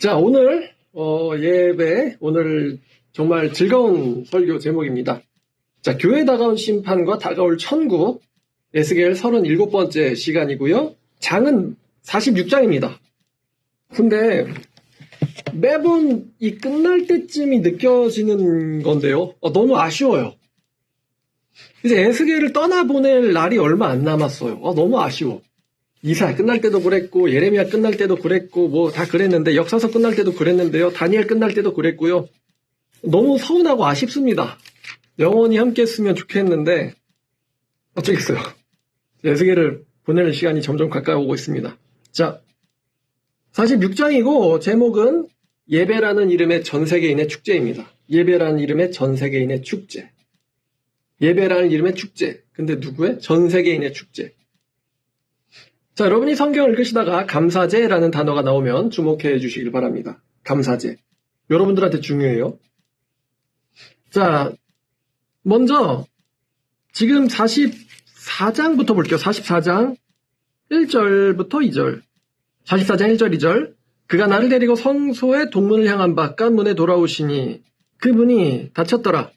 자, 오늘 예배, 오늘 정말 즐거운 설교 제목입니다. 자, 교회 다가온 심판과 다가올 천국, 에스겔 37번째 시간이고요. 장은 46장입니다. 근데 매번 이 끝날 때쯤이 느껴지는 건데요. 너무 아쉬워요. 이제 에스겔을 떠나보낼 날이 얼마 안 남았어요. 너무 아쉬워. 이사 끝날 때도 그랬고, 예레미야 끝날 때도 그랬고, 뭐 다 그랬는데, 역사서 끝날 때도 그랬는데요. 다니엘 끝날 때도 그랬고요. 너무 서운하고 아쉽습니다. 영원히 함께 했으면 좋겠는데, 어쩌겠어요. 에스겔을 보내는 시간이 점점 가까이 오고 있습니다. 자, 46장이고, 제목은 예배라는 이름의 전 세계인의 축제입니다. 예배라는 이름의 전 세계인의 축제. 예배라는 이름의 축제. 근데 누구의? 전 세계인의 축제. 자, 여러분이 성경을 읽으시다가 감사제라는 단어가 나오면 주목해 주시길 바랍니다. 감사제. 여러분들한테 중요해요. 자, 먼저 지금 44장부터 볼게요. 44장 1절부터 2절. 44장 1절 2절. 그가 나를 데리고 성소의 동문을 향한 바깥문에 돌아오시니 그 문이 닫혔더라.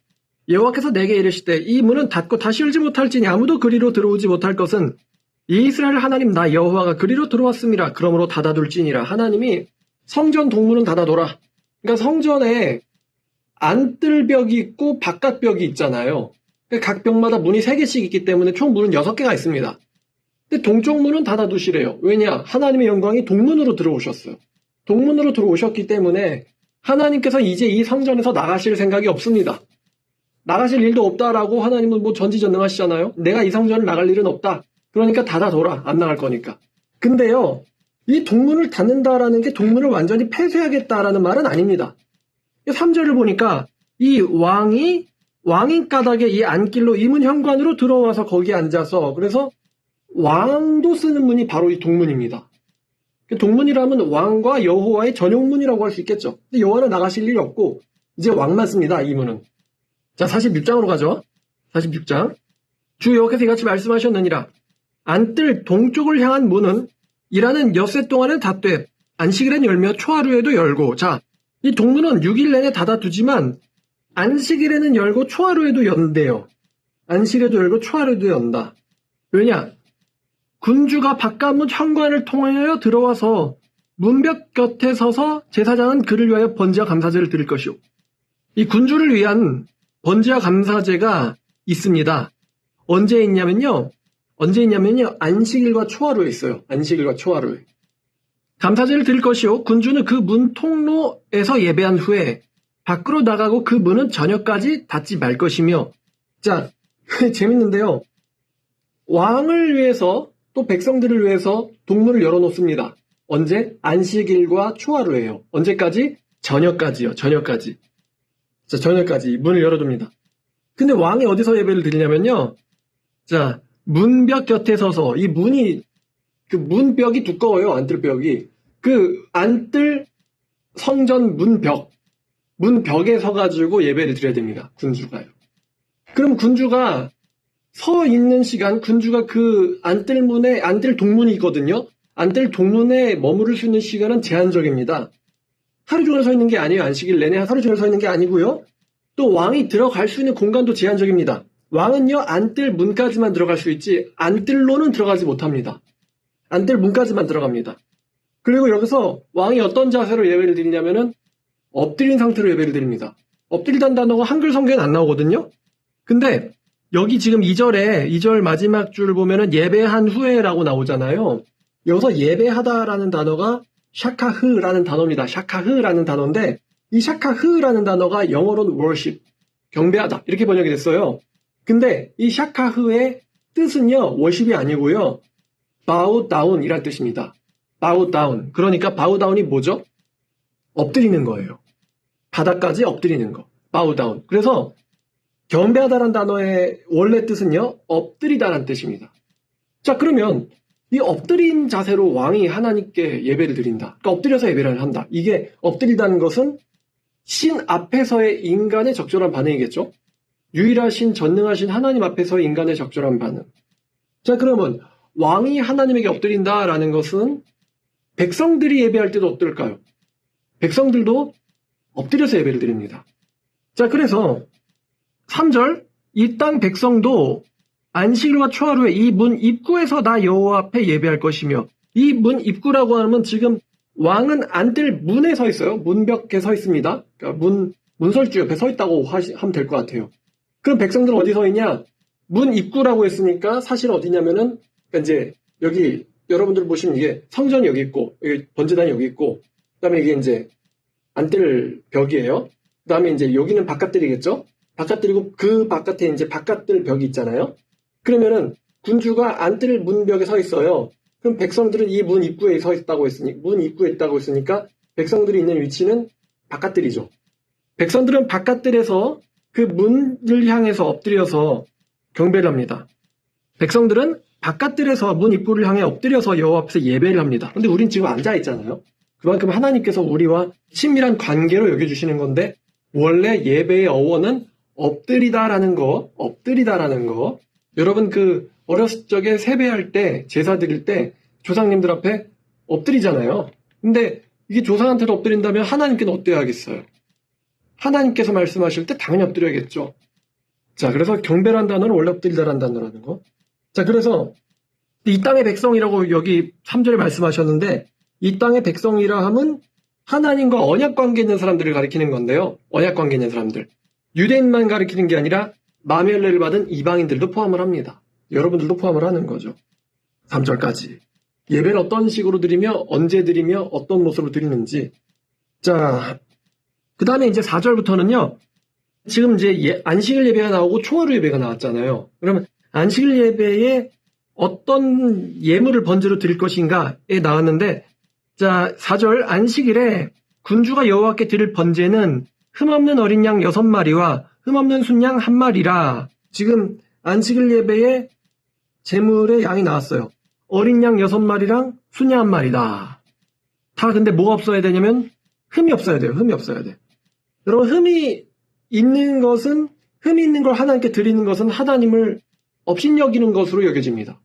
여호와께서 내게 이르시되 이 문은 닫고 다시 열지 못할지니 아무도 그리로 들어오지 못할 것은 이스라엘 하나님 나 여호와가 그리로 들어왔음이라. 그러므로 닫아둘지니라. 하나님이 성전 동문은 닫아둬라. 그러니까 성전에 안뜰벽이 있고 바깥벽이 있잖아요. 그러니까 각 벽마다 문이 3개씩 있기 때문에 총 문은 6개가 있습니다. 근데 동쪽 문은 닫아두시래요. 왜냐? 하나님의 영광이 동문으로 들어오셨어요. 동문으로 들어오셨기 때문에 하나님께서 이제 이 성전에서 나가실 생각이 없습니다. 나가실 일도 없다라고 하나님은 뭐 전지전능하시잖아요. 내가 이 성전을 나갈 일은 없다. 그러니까 닫아둬라. 안 나갈 거니까. 근데요, 이 동문을 닫는다라는 게 동문을 완전히 폐쇄하겠다라는 말은 아닙니다. 3절을 보니까 이 왕인 까닭에 이 안길로 이 문 현관으로 들어와서 거기에 앉아서, 그래서 왕도 쓰는 문이 바로 이 동문입니다. 동문이라면 왕과 여호와의 전용문이라고 할 수 있겠죠. 근데 여호와는 나가실 일이 없고 이제 왕만 씁니다. 이 문은. 자, 46장으로 가죠. 46장. 주 여호와께서 이같이 말씀하셨느니라. 안뜰 동쪽을 향한 문은 일하는 엿새 동안은 닫되 안식일엔 열며 초하루에도 열고. 자, 이 동문은 6일 내내 닫아두지만 안식일에는 열고 초하루에도 연대요. 안식일에도 열고 초하루에도 연다. 왜냐? 군주가 바깥문 현관을 통하여 들어와서 문벽 곁에 서서 제사장은 그를 위하여 번제와 감사제를 드릴 것이요. 이 군주를 위한 번제와 감사제가 있습니다. 언제 있냐면요. 안식일과 초하루에 있어요. 안식일과 초하루에. 감사제를 드릴 것이요. 군주는 그 문 통로에서 예배한 후에 밖으로 나가고 그 문은 저녁까지 닫지 말 것이며. 자, 재밌는데요. 왕을 위해서 또 백성들을 위해서 동문을 열어놓습니다. 언제? 안식일과 초하루예요. 언제까지? 저녁까지요. 저녁까지. 자, 저녁까지 문을 열어둡니다. 근데 왕이 어디서 예배를 드리냐면요. 자, 문벽 곁에 서서, 이 문이, 그 문벽이 두꺼워요. 안뜰벽이. 그 안뜰 성전 문벽에 서가지고 예배를 드려야 됩니다. 군주가요. 그럼 군주가 서 있는 시간, 군주가 그 안뜰 동문이 있거든요. 안뜰 동문에 머무를 수 있는 시간은 제한적입니다. 하루 종일 서 있는 게 아니에요. 안식일 내내 하루 종일 서 있는 게 아니고요. 또 왕이 들어갈 수 있는 공간도 제한적입니다. 왕은요, 안뜰 문까지만 들어갈 수 있지 안뜰로는 들어가지 못합니다. 안뜰 문까지만 들어갑니다. 그리고 여기서 왕이 어떤 자세로 예배를 드리냐면은 엎드린 상태로 예배를 드립니다. 엎드리다는 단어가 한글 성경엔 안 나오거든요. 근데 여기 지금 2절 마지막 줄을 보면은 예배한 후에라고 나오잖아요. 여기서 예배하다라는 단어가 샤카흐라는 단어입니다. 샤카흐라는 단어인데 이 샤카흐라는 단어가 영어로는 worship, 경배하다 이렇게 번역이 됐어요. 근데 이 샤카흐의 뜻은요, 워십이 아니고요, bow down 이란 뜻입니다. bow down. 그러니까 bow down이 뭐죠? 엎드리는 거예요. 바닥까지 엎드리는 거. bow down. 그래서 경배하다라는 단어의 원래 뜻은요, 엎드리다라는 뜻입니다. 자, 그러면 이 엎드린 자세로 왕이 하나님께 예배를 드린다. 그러니까 엎드려서 예배를 한다. 이게 엎드리다는 것은 신 앞에서의 인간의 적절한 반응이겠죠? 유일하신 전능하신 하나님 앞에서의 인간의 적절한 반응. 자, 그러면 왕이 하나님에게 엎드린다라는 것은 백성들이 예배할 때도 어떨까요? 백성들도 엎드려서 예배를 드립니다. 자, 그래서 3절 이 땅 백성도 안식일과 초하루에 이 문 입구에서 나 여호와 앞에 예배할 것이며, 이 문 입구라고 하면 지금 왕은 앉을 문에 서 있어요. 문벽에 서 있습니다. 그러니까 문설주 옆에 서 있다고 하면 될 것 같아요. 그럼 백성들은 어디 서 있냐? 문 입구라고 했으니까 사실 어디냐면은, 그러니까 이제 여기 여러분들 보시면 이게 성전이 여기 있고, 여기 번제단이 여기 있고, 그 다음에 이게 이제 안뜰 벽이에요. 그 다음에 이제 여기는 바깥들이겠죠? 바깥들이고 그 바깥에 이제 바깥들 벽이 있잖아요. 그러면은 군주가 안뜰 문벽에 서 있어요. 그럼 백성들은 이 문 입구에 문 입구에 있다고 했으니까 백성들이 있는 위치는 바깥들이죠. 백성들은 바깥들에서 그 문을 향해서 엎드려서 경배를 합니다. 백성들은 바깥들에서 문 입구를 향해 엎드려서 여호와 앞에서 예배를 합니다. 그런데 우린 지금 앉아 있잖아요. 그만큼 하나님께서 우리와 친밀한 관계로 여겨주시는 건데, 원래 예배의 어원은 엎드리다라는 거. 여러분 어렸을 적에 세배할 때, 제사 드릴 때 조상님들 앞에 엎드리잖아요. 근데 이게 조상한테도 엎드린다면 하나님께는 어때야 하겠어요? 하나님께서 말씀하실 때 당연히 엎드려야겠죠. 자, 그래서 경배란 단어는 원래 엎드리다라는 단어라는 거. 자, 그래서 이 땅의 백성이라고 여기 3절에 말씀하셨는데, 이 땅의 백성이라 함은 하나님과 언약 관계 있는 사람들을 가리키는 건데요. 언약 관계 있는 사람들. 유대인만 가리키는 게 아니라 마멜레를 받은 이방인들도 포함을 합니다. 여러분들도 포함을 하는 거죠. 3절까지. 예배를 어떤 식으로 드리며, 언제 드리며, 어떤 모습으로 드리는지. 자, 그 다음에 이제 4절부터는요. 지금 이제 안식일 예배가 나오고 초하루 예배가 나왔잖아요. 그러면 안식일 예배에 어떤 예물을 번제로 드릴 것인가에 나왔는데, 자, 4절 안식일에 군주가 여호와께 드릴 번제는 흠없는 어린 양 6마리와 흠없는 순양 1마리라. 지금 안식일 예배에 제물의 양이 나왔어요. 어린 양 6마리랑 순양 1마리다. 다 근데 뭐가 없어야 되냐면 흠이 없어야 돼요. 흠이 없어야 돼. 여러분, 흠이 있는 걸 하나님께 드리는 것은 하나님을 업신여기는 것으로 여겨집니다.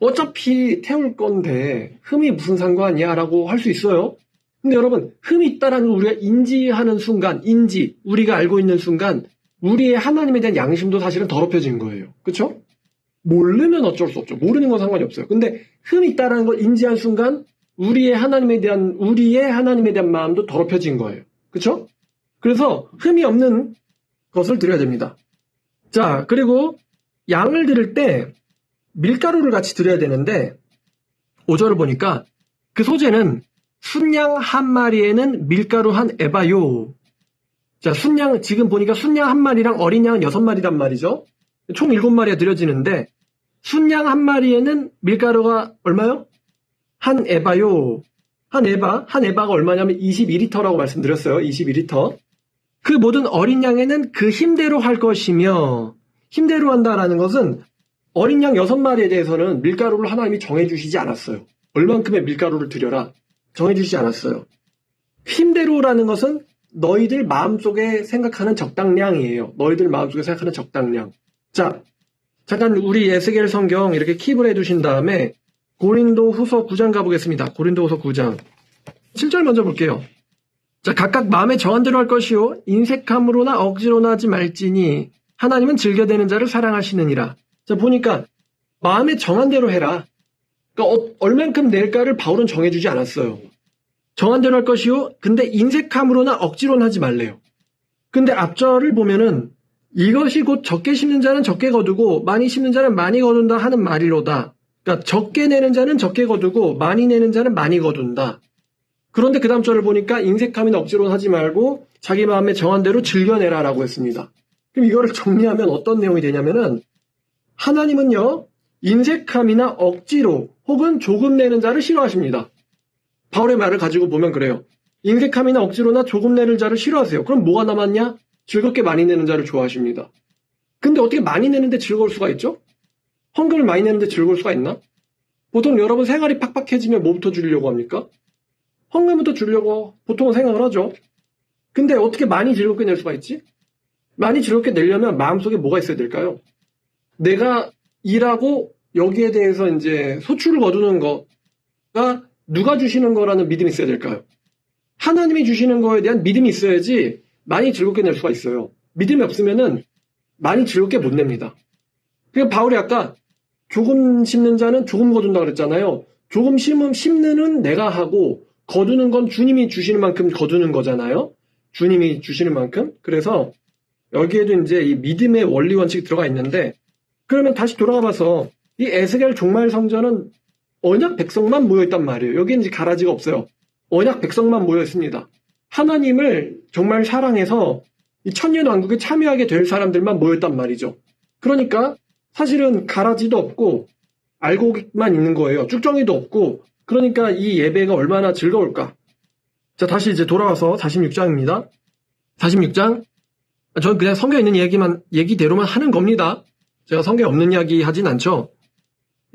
어차피 태울 건데 흠이 무슨 상관이야 라고 할 수 있어요. 근데 여러분, 흠이 있다라는 걸 우리가 인지하는 순간, 우리가 알고 있는 순간 우리의 하나님에 대한 양심도 사실은 더럽혀진 거예요. 그렇죠? 모르면 어쩔 수 없죠. 모르는 건 상관이 없어요. 근데 흠이 있다라는 걸 인지한 순간 우리의 하나님에 대한 마음도 더럽혀진 거예요. 그렇죠? 그래서 흠이 없는 것을 드려야 됩니다. 자, 그리고 양을 드릴 때 밀가루를 같이 드려야 되는데 5절을 보니까 그 소재는 순양 1마리에는 밀가루 1에바요. 자, 지금 보니까 순양 1마리랑 어린 양은 6마리란 말이죠. 총 7마리가 드려지는데 순양 1마리에는 밀가루가 얼마요? 1에바요. 한 에바가 얼마냐면 22리터라고 말씀드렸어요. 22리터. 그 모든 어린 양에는 그 힘대로 할 것이며, 힘대로 한다라는 것은 어린 양 6마리에 대해서는 밀가루를 하나님이 정해주시지 않았어요. 얼만큼의 밀가루를 드려라 정해주시지 않았어요. 힘대로라는 것은 너희들 마음속에 생각하는 적당량이에요. 너희들 마음속에 생각하는 적당량. 자, 잠깐 우리 에스겔 성경 이렇게 킵을 해두신 다음에 고린도 후서 9장 가보겠습니다. 고린도 후서 9장 7절 먼저 볼게요. 자, 각각 마음에 정한 대로 할 것이요 인색함으로나 억지로나 하지 말지니 하나님은 즐겨대는 자를 사랑하시느니라. 자, 보니까 마음에 정한 대로 해라. 그러니까 얼만큼 낼까를 바울은 정해주지 않았어요. 정한 대로 할 것이요. 근데 인색함으로나 억지로는 하지 말래요. 근데 앞절을 보면은 이것이 곧 적게 심는 자는 적게 거두고 많이 심는 자는 많이 거둔다 하는 말이로다. 그러니까 적게 내는 자는 적게 거두고 많이 내는 자는 많이 거둔다. 그런데 그 다음 절을 보니까 인색함이나 억지로는 하지 말고 자기 마음에 정한 대로 즐겨내라라고 했습니다. 그럼 이거를 정리하면 어떤 내용이 되냐면은 하나님은요, 인색함이나 억지로 혹은 조금 내는 자를 싫어하십니다. 바울의 말을 가지고 보면 그래요. 인색함이나 억지로나 조금 내는 자를 싫어하세요. 그럼 뭐가 남았냐? 즐겁게 많이 내는 자를 좋아하십니다. 근데 어떻게 많이 내는데 즐거울 수가 있죠? 헌금을 많이 내는데 즐거울 수가 있나? 보통 여러분 생활이 팍팍해지면 뭐부터 주려고 합니까? 헌금부터 주려고 보통은 생각을 하죠. 근데 어떻게 많이 즐겁게 낼 수가 있지? 많이 즐겁게 내려면 마음속에 뭐가 있어야 될까요? 내가 일하고 여기에 대해서 이제 소출을 거두는 거가 누가 주시는 거라는 믿음이 있어야 될까요? 하나님이 주시는 거에 대한 믿음이 있어야지 많이 즐겁게 낼 수가 있어요. 믿음이 없으면은 많이 즐겁게 못 냅니다. 그러니까 바울이 아까 조금 심는 자는 조금 거둔다 그랬잖아요. 조금 심는 내가 하고 거두는 건 주님이 주시는 만큼 거두는 거잖아요. 주님이 주시는 만큼. 그래서 여기에도 이제 이 믿음의 원리 원칙이 들어가 있는데, 그러면 다시 돌아가 봐서 이 에스겔 종말 성전은 언약 백성만 모여있단 말이에요. 여기는 이제 가라지가 없어요. 언약 백성만 모여있습니다. 하나님을 정말 사랑해서 이 천년왕국에 참여하게 될 사람들만 모였단 말이죠. 그러니까 사실은 가라지도 없고 알고만 있는 거예요. 쭉정이도 없고. 그러니까 이 예배가 얼마나 즐거울까. 자, 다시 이제 돌아와서 46장입니다. 46장. 저는 그냥 성경에 있는 얘기대로만 하는 겁니다. 제가 성경에 없는 이야기 하진 않죠.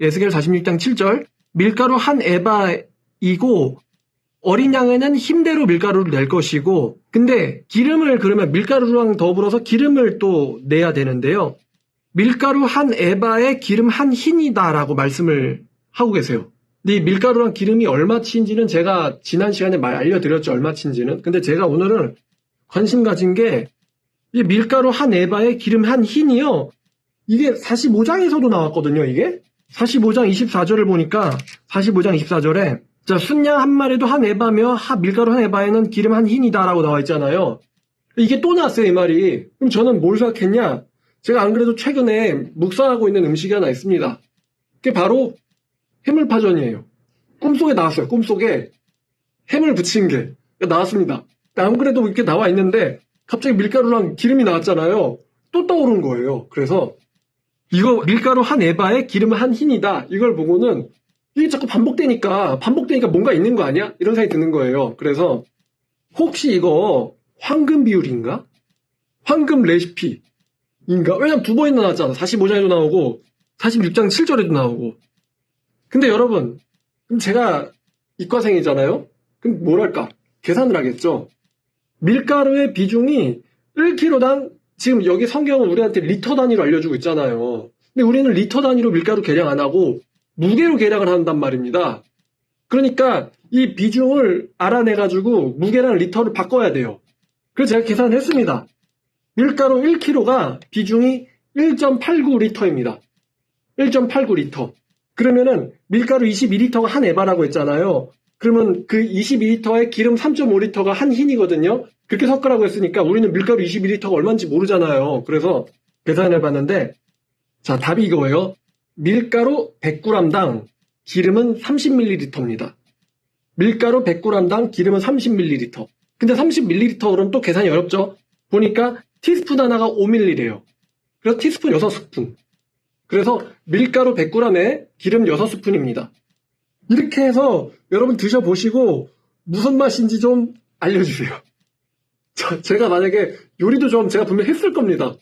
에스겔 46장 7절. 밀가루 한 에바이고 어린 양에는 힘대로 밀가루를 낼 것이고, 근데 기름을 그러면 밀가루랑 더불어서 기름을 또 내야 되는데요. 밀가루 한 에바에 기름 한 흰이다라고 말씀을 하고 계세요. 근데 이 밀가루랑 기름이 얼마치인지는 제가 지난 시간에 알려드렸죠. 얼마치인지는. 근데 제가 오늘은 관심 가진 게 이 밀가루 한 에바에 기름 한 흰이요. 이게 45장에서도 나왔거든요. 이게 45장 24절을 보니까 45장 24절에 자, 순양 한 마리도 한 에바며 밀가루 한 에바에는 기름 한 흰이다라고 나와 있잖아요. 이게 또 나왔어요, 이 말이. 그럼 저는 뭘 생각했냐? 제가 안 그래도 최근에 묵상하고 있는 음식이 하나 있습니다. 그게 바로 해물파전이에요. 꿈속에 나왔어요. 꿈속에 해물 부친 게 나왔습니다. 안 그래도 이렇게 나와 있는데 갑자기 밀가루랑 기름이 나왔잖아요. 또 떠오른 거예요. 그래서 이거 밀가루 한 에바에 기름 한 흰이다. 이걸 보고는 이게 자꾸 반복되니까 뭔가 있는 거 아니야? 이런 생각이 드는 거예요. 그래서 혹시 이거 황금 비율인가? 황금 레시피인가? 왜냐면 두 번이나 나왔잖아. 45장에도 나오고 46장 7절에도 나오고. 근데 여러분, 그럼 제가 이과생이잖아요? 그럼 뭐랄까? 계산을 하겠죠? 밀가루의 비중이 1kg당 지금 여기 성경은 우리한테 리터 단위로 알려주고 있잖아요. 근데 우리는 리터 단위로 밀가루 계량 안 하고 무게로 계량을 한단 말입니다. 그러니까 이 비중을 알아내가지고 무게랑 리터를 바꿔야 돼요. 그래서 제가 계산을 했습니다. 밀가루 1kg가 비중이 1.89리터입니다. 1.89리터. 그러면은 밀가루 22리터가 한 에바라고 했잖아요. 그러면 그 22리터에 기름 3.5리터가 한 흰이거든요. 그렇게 섞으라고 했으니까 우리는 밀가루 22리터가 얼마인지 모르잖아요. 그래서 계산해 봤는데, 자, 답이 이거예요. 밀가루 100g당 기름은 30ml입니다. 밀가루 100g당 기름은 30ml. 근데 30ml 그럼 또 계산이 어렵죠? 보니까 티스푼 하나가 5ml래요. 그래서 티스푼 6스푼. 그래서 밀가루 100g에 기름 6스푼입니다. 이렇게 해서 여러분 드셔보시고 무슨 맛인지 좀 알려주세요. 제가 만약에 요리도 좀 제가 분명히 했을 겁니다.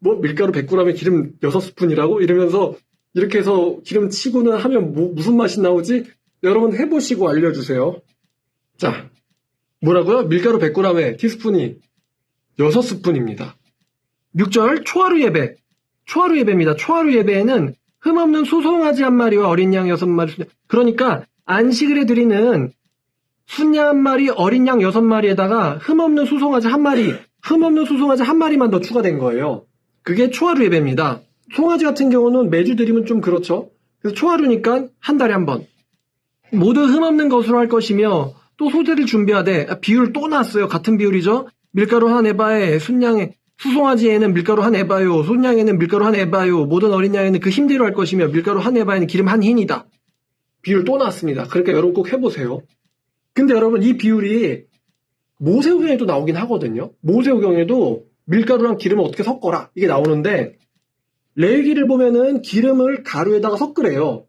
뭐 밀가루 100g에 기름 6스푼이라고? 이러면서 이렇게 해서 기름 치고는 하면 무슨 맛이 나오지? 여러분 해보시고 알려주세요. 자, 뭐라고요? 밀가루 100g에 티스푼이 6스푼입니다. 6절 초하루 예배. 초하루 예배입니다. 초하루 예배에는 흠없는 소송아지 한 마리와 어린 양 6마리. 그러니까 안식일에 드리는 순양 한 마리, 어린 양 6마리에다가 흠없는 소송아지 한 마리만 더 추가된 거예요. 그게 초하루 예배입니다. 송아지 같은 경우는 매주 드리면 좀 그렇죠. 그래서 초하루니까 한 달에 한 번. 모두 흠없는 것으로 할 것이며 또 소재를 준비하되, 비율 또 나왔어요. 같은 비율이죠. 밀가루 한 에바에 수송아지에는 밀가루 한 에바요, 순양에는 밀가루 한 에바요, 모든 어린 양에는 그 힘대로 할 것이며 밀가루 한 에바에는 기름 한 흰이다. 비율 또 나왔습니다. 그러니까 여러분 꼭 해보세요. 근데 여러분 이 비율이 모세오경에도 나오긴 하거든요. 모세오경에도 밀가루랑 기름을 어떻게 섞어라 이게 나오는데, 레위기를 보면은 기름을 가루에다가 섞으래요.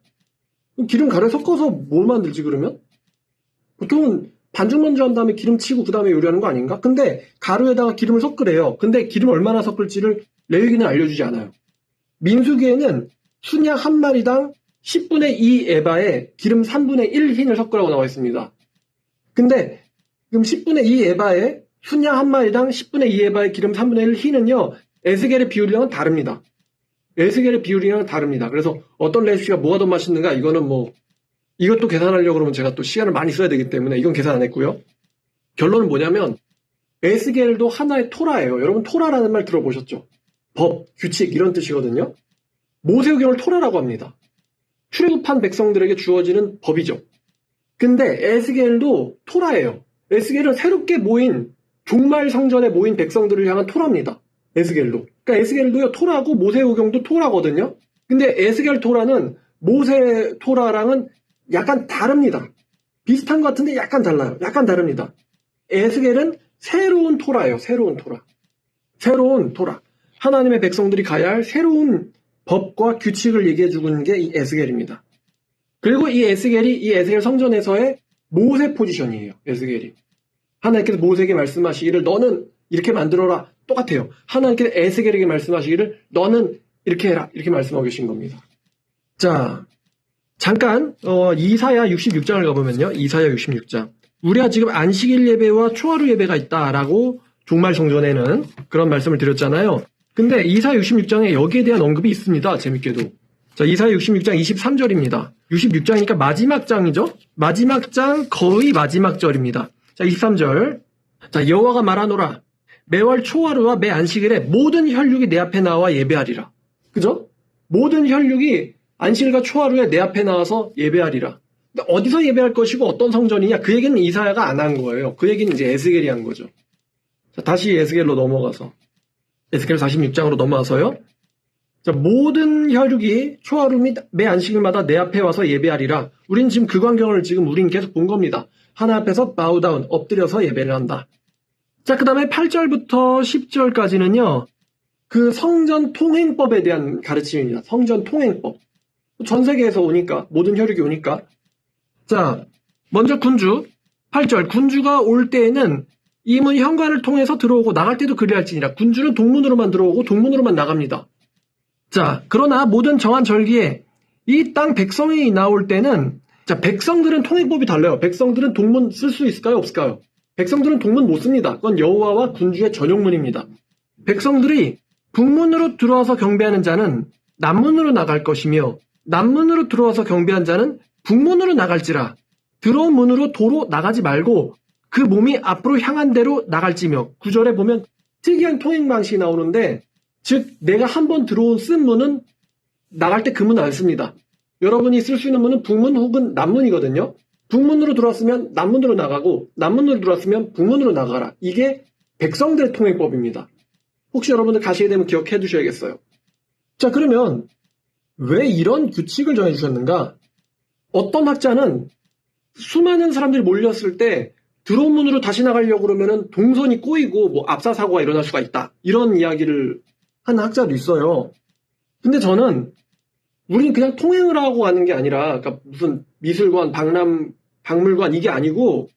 기름 가루에 섞어서 뭘 만들지 그러면? 보통은 반죽 먼저 한 다음에 기름 치고 그 다음에 요리하는 거 아닌가? 근데 가루에다가 기름을 섞으래요. 근데 기름 얼마나 섞을지를 레위기는 알려주지 않아요. 민수기에는 순양 한 마리당 10분의 2 에바에 기름 3분의 1 흰을 섞으라고 나와 있습니다. 근데 지금 10분의 2 에바에 순양 한 마리당 10분의 2 에바에 기름 3분의 1 흰은요, 에스겔의 비율이랑은 다릅니다. 에스겔의 비율이랑은 다릅니다. 그래서 어떤 레시피가 뭐가 더 맛있는가, 이거는 이것도 계산하려고 그러면 제가 또 시간을 많이 써야 되기 때문에 이건 계산 안 했고요. 결론은 뭐냐면 에스겔도 하나의 토라예요. 여러분 토라라는 말 들어보셨죠? 법, 규칙 이런 뜻이거든요. 모세오경을 토라라고 합니다. 출애굽한 백성들에게 주어지는 법이죠. 근데 에스겔도 토라예요. 에스겔은 새롭게 모인 종말 성전에 모인 백성들을 향한 토라입니다. 에스겔도. 그러니까 에스겔도요 토라고 모세오경도 토라거든요. 근데 에스겔 토라는 모세 토라랑은 약간 다릅니다. 비슷한 것 같은데 약간 달라요. 약간 다릅니다. 에스겔은 새로운 토라예요. 새로운 토라. 새로운 토라. 하나님의 백성들이 가야 할 새로운 법과 규칙을 얘기해 주는 게 이 에스겔입니다. 그리고 이 에스겔 성전에서의 모세 포지션이에요. 에스겔이. 하나님께서 모세에게 말씀하시기를 너는 이렇게 만들어라. 똑같아요. 하나님께서 에스겔에게 말씀하시기를 너는 이렇게 해라. 이렇게 말씀하고 계신 겁니다. 자, 잠깐 이사야 66장을 가보면요. 이사야 66장. 우리가 지금 안식일 예배와 초하루 예배가 있다라고 종말 성전에는 그런 말씀을 드렸잖아요. 근데 이사야 66장에 여기에 대한 언급이 있습니다. 재밌게도. 자, 이사야 66장 23절입니다. 66장이니까 마지막 장이죠? 마지막 장 거의 마지막 절입니다. 자, 23절. 자, 여호와가 말하노라. 매월 초하루와 매 안식일에 모든 혈육이 내 앞에 나와 예배하리라. 그죠? 모든 혈육이 안식일과 초하루에 내 앞에 나와서 예배하리라. 근데 어디서 예배할 것이고 어떤 성전이냐? 그 얘기는 이사야가 안 한 거예요. 그 얘기는 이제 에스겔이 한 거죠. 자, 다시 에스겔로 넘어가서. 에스겔 46장으로 넘어와서요. 자, 모든 혈육이 초하루 및 매 안식일마다 내 앞에 와서 예배하리라. 우린 지금 그 광경을 우린 계속 본 겁니다. 하나 앞에서 바우다운, 엎드려서 예배를 한다. 자, 그 다음에 8절부터 10절까지는요. 그 성전 통행법에 대한 가르침입니다. 성전 통행법. 전 세계에서 오니까, 모든 혈육이 오니까. 자, 먼저 군주. 8절. 군주가 올 때에는 이 문 현관을 통해서 들어오고 나갈 때도 그리할지니라. 군주는 동문으로만 들어오고 동문으로만 나갑니다. 자, 그러나 모든 정한 절기에 이 땅 백성이 나올 때는 자, 백성들은 통행법이 달라요. 백성들은 동문 쓸 수 있을까요? 없을까요? 백성들은 동문 못 씁니다. 그건 여호와와 군주의 전용문입니다. 백성들이 북문으로 들어와서 경배하는 자는 남문으로 나갈 것이며 남문으로 들어와서 경배한 자는 북문으로 나갈지라. 들어온 문으로 도로 나가지 말고 그 몸이 앞으로 향한 대로 나갈지며. 9절에 보면 특이한 통행 방식이 나오는데 즉 내가 한번 들어온 쓴 문은 나갈 때 그 문 안 씁니다. 여러분이 쓸 수 있는 문은 북문 혹은 남문이거든요. 북문으로 들어왔으면 남문으로 나가고 남문으로 들어왔으면 북문으로 나가라. 이게 백성들의 통행법입니다. 혹시 여러분들 가시게 되면 기억해 두셔야겠어요. 자, 그러면 왜 이런 규칙을 정해주셨는가? 어떤 학자는 수많은 사람들이 몰렸을 때 들어온 문으로 다시 나가려고 그러면은 동선이 꼬이고 뭐 압사사고가 일어날 수가 있다. 이런 이야기를 하는 학자도 있어요. 근데 저는 우리는 그냥 통행을 하고 가는 게 아니라 그러니까 무슨 미술관, 박물관 이게 아니고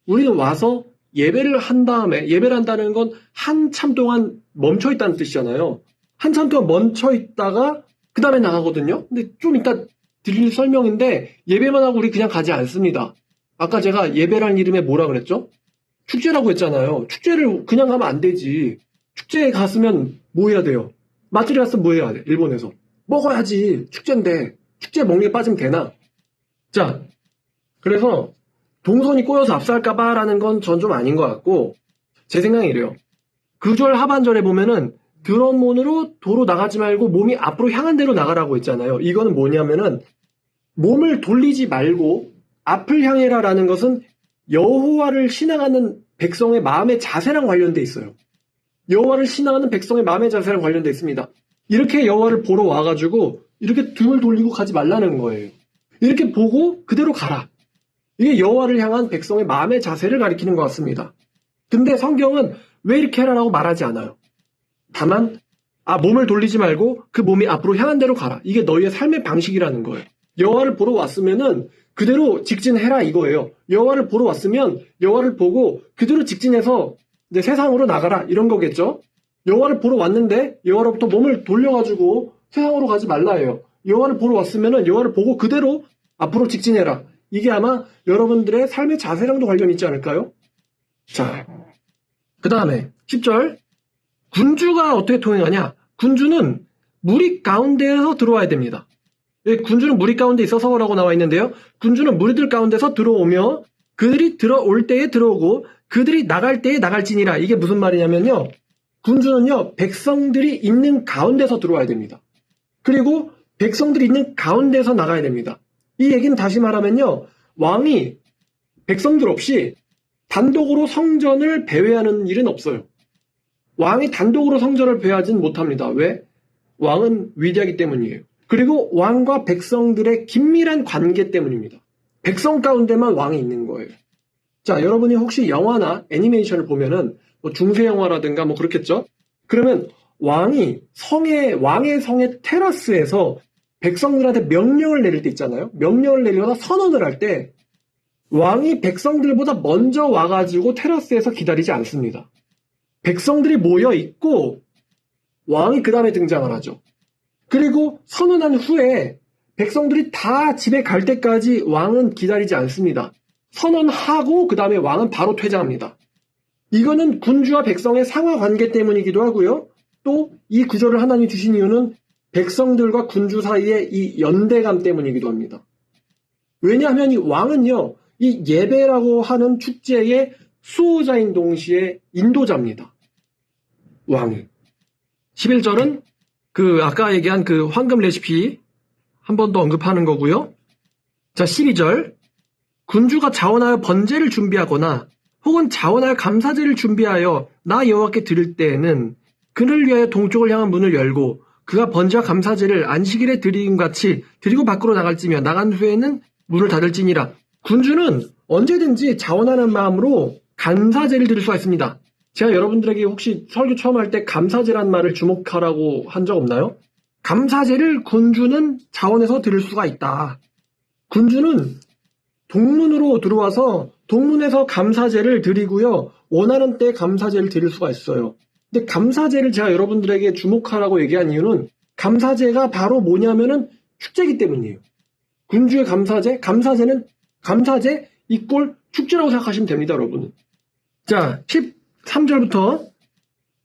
우리는 와서 예배를 한 다음에 예배를 한다는 건 한참 동안 멈춰 있다는 뜻이잖아요. 한참 동안 멈춰 있다가 그 다음에 나가거든요. 근데 좀 이따 드릴 설명인데 예배만 하고 우리 그냥 가지 않습니다. 아까 제가 예배라는 이름에 뭐라 그랬죠? 축제라고 했잖아요. 축제를 그냥 가면 안 되지. 축제에 갔으면 뭐 해야 돼요? 마트에 갔으면 뭐 해야 돼? 일본에서. 먹어야지. 축제인데. 축제에 먹는 게 빠지면 되나? 자, 그래서 동선이 꼬여서 압살까봐 라는 건 전 좀 아닌 것 같고 제 생각이 이래요. 9절 하반절에 보면은 들어온 문으로 도로 나가지 말고 몸이 앞으로 향한 대로 나가라고 했잖아요. 이거는 뭐냐면은 몸을 돌리지 말고 앞을 향해라 라는 것은 여호와를 신앙하는 백성의 마음의 자세랑 관련돼 있어요. 여호와를 신앙하는 백성의 마음의 자세랑 관련돼 있습니다. 이렇게 여호와를 보러 와가지고 이렇게 등을 돌리고 가지 말라는 거예요. 이렇게 보고 그대로 가라. 이게 여호와를 향한 백성의 마음의 자세를 가리키는 것 같습니다. 근데 성경은 왜 이렇게 해라라고 말하지 않아요. 다만 몸을 돌리지 말고 그 몸이 앞으로 향한 대로 가라. 이게 너희의 삶의 방식이라는 거예요. 여호와를 보러 왔으면은 그대로 직진해라 이거예요. 여호와를 보러 왔으면 여호와를 보고 그대로 직진해서 이제 세상으로 나가라 이런 거겠죠. 여호와를 보러 왔는데 여호와로부터 몸을 돌려가지고 세상으로 가지 말라예요. 여호와를 보러 왔으면은 여호와를 보고 그대로 앞으로 직진해라. 이게 아마 여러분들의 삶의 자세랑도 관련이 있지 않을까요? 자, 그 다음에 10절 군주가 어떻게 통행하냐? 군주는 무리 가운데에서 들어와야 됩니다. 군주는 무리 가운데 있어서라고 나와 있는데요. 군주는 무리들 가운데서 들어오며 그들이 들어올 때에 들어오고 그들이 나갈 때에 나갈지니라. 이게 무슨 말이냐면요. 군주는요, 백성들이 있는 가운데서 들어와야 됩니다. 그리고 백성들이 있는 가운데서 나가야 됩니다. 이 얘기는 다시 말하면요, 왕이 백성들 없이 단독으로 성전을 배회하는 일은 없어요. 왕이 단독으로 성전을 배회하진 못합니다. 왜? 왕은 위대하기 때문이에요. 그리고 왕과 백성들의 긴밀한 관계 때문입니다. 백성 가운데만 왕이 있는 거예요. 자, 여러분이 혹시 영화나 애니메이션을 보면은 뭐 중세 영화라든가 뭐 그렇겠죠? 그러면 왕의 성의 테라스에서 백성들한테 명령을 내릴 때 있잖아요. 명령을 내리거나 선언을 할 때 왕이 백성들보다 먼저 와가지고 테라스에서 기다리지 않습니다. 백성들이 모여 있고 왕이 그 다음에 등장을 하죠. 그리고 선언한 후에 백성들이 다 집에 갈 때까지 왕은 기다리지 않습니다. 선언하고 그 다음에 왕은 바로 퇴장합니다. 이거는 군주와 백성의 상하 관계 때문이기도 하고요. 또 이 구조를 하나님이 주신 이유는 백성들과 군주 사이의 이 연대감 때문이기도 합니다. 왜냐하면 이 왕은요, 이 예배라고 하는 축제의 수호자인 동시에 인도자입니다. 왕이. 11절은 아까 얘기한 그 황금 레시피 한 번 더 언급하는 거고요. 자, 12절. 군주가 자원하여 번제를 준비하거나 혹은 자원하여 감사제를 준비하여 나 여호와께 드릴 때에는 그를 위하여 동쪽을 향한 문을 열고 그가 번제와 감사제를 안식일에 드림 같이 드리고 밖으로 나갈지며 나간 후에는 문을 닫을지니라. 군주는 언제든지 자원하는 마음으로 감사제를 드릴 수가 있습니다. 제가 여러분들에게 혹시 설교 처음 할 때 감사제란 말을 주목하라고 한 적 없나요? 감사제를 군주는 자원해서 드릴 수가 있다. 군주는 동문으로 들어와서 동문에서 감사제를 드리고요. 원하는 때 감사제를 드릴 수가 있어요. 근데 감사제를 제가 여러분들에게 주목하라고 얘기한 이유는 감사제가 바로 뭐냐면은 축제이기 때문이에요. 군주의 감사제는 감사제 이꼴 축제라고 생각하시면 됩니다, 여러분은. 자, 13절부터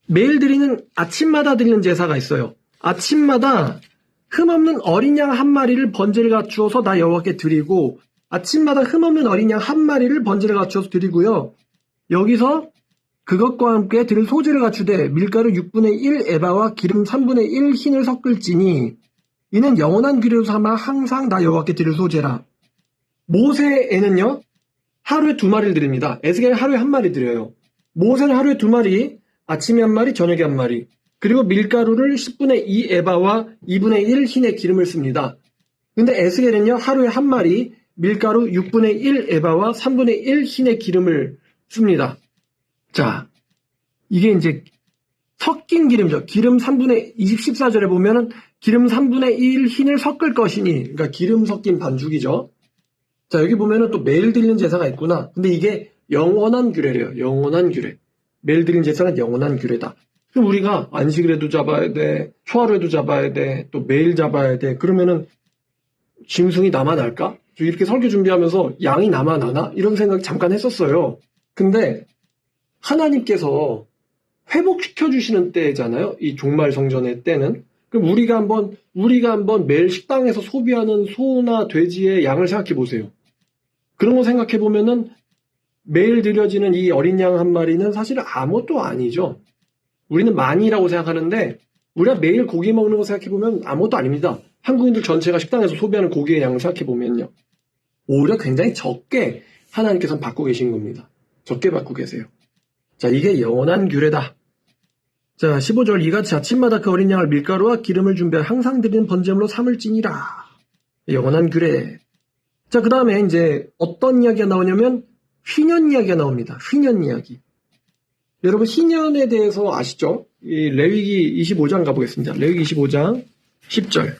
매일 드리는 아침마다 드리는 제사가 있어요. 아침마다 흠없는 어린 양 한 마리를 번제를 갖추어서 나 여호와께 드리고 아침마다 흠없는 어린 양 한 마리를 번제를 갖추어서 드리고요. 여기서 그것과 함께 드릴 소제를 갖추되 밀가루 6분의 1 에바와 기름 3분의 1 흰을 섞을지니 이는 영원한 규례로 삼아 항상 나 여호와께 드릴 소제라. 모세에는요 하루에 2마리를 드립니다. 에스겔은 하루에 1마리 드려요. 모세는 하루에 2마리, 아침에 1마리, 저녁에 1마리. 그리고 밀가루를 10분의 2 에바와 2분의 1 흰의 기름을 씁니다. 근데 에스겔은요 하루에 1마리, 밀가루 6분의 1 에바와 3분의 1 흰의 기름을 씁니다. 자, 이게 이제 섞인 기름이죠. 기름 3분의 14절에 보면은 기름 3분의 1 흰을 섞을 것이니, 그러니까 기름 섞인 반죽이죠. 자, 여기 보면은 또 매일 드리는 제사가 있구나. 근데 이게 영원한 규례래요. 영원한 규례. 매일 드리는 제사는 영원한 규례다. 그럼 우리가 안식일에도 잡아야 돼, 초하루에도 잡아야 돼, 또 매일 잡아야 돼. 그러면은 짐승이 남아날까? 이렇게 설교 준비하면서 양이 남아나나? 이런 생각 잠깐 했었어요. 근데 하나님께서 회복시켜주시는 때잖아요. 이 종말 성전의 때는. 그럼 우리가 한번 매일 식당에서 소비하는 소나 돼지의 양을 생각해 보세요. 그런 거 생각해 보면은 매일 드려지는 이 어린 양 한 마리는 사실은 아무것도 아니죠. 우리는 많이라고 생각하는데 우리가 매일 고기 먹는 거 생각해 보면 아무것도 아닙니다. 한국인들 전체가 식당에서 소비하는 고기의 양을 생각해 보면요. 오히려 굉장히 적게 하나님께서는 받고 계신 겁니다. 적게 받고 계세요. 자, 이게 영원한 규례다. 자, 15절 이같이 아침마다 그 어린 양을 밀가루와 기름을 준비하여 항상 드리는 번제물로 삼을지니라. 영원한 규례. 자, 그 다음에 이제 어떤 이야기가 나오냐면 휘년 이야기가 나옵니다. 휘년 이야기. 여러분 휘년에 대해서 아시죠? 이 레위기 25장 가보겠습니다. 레위기 25장 10절.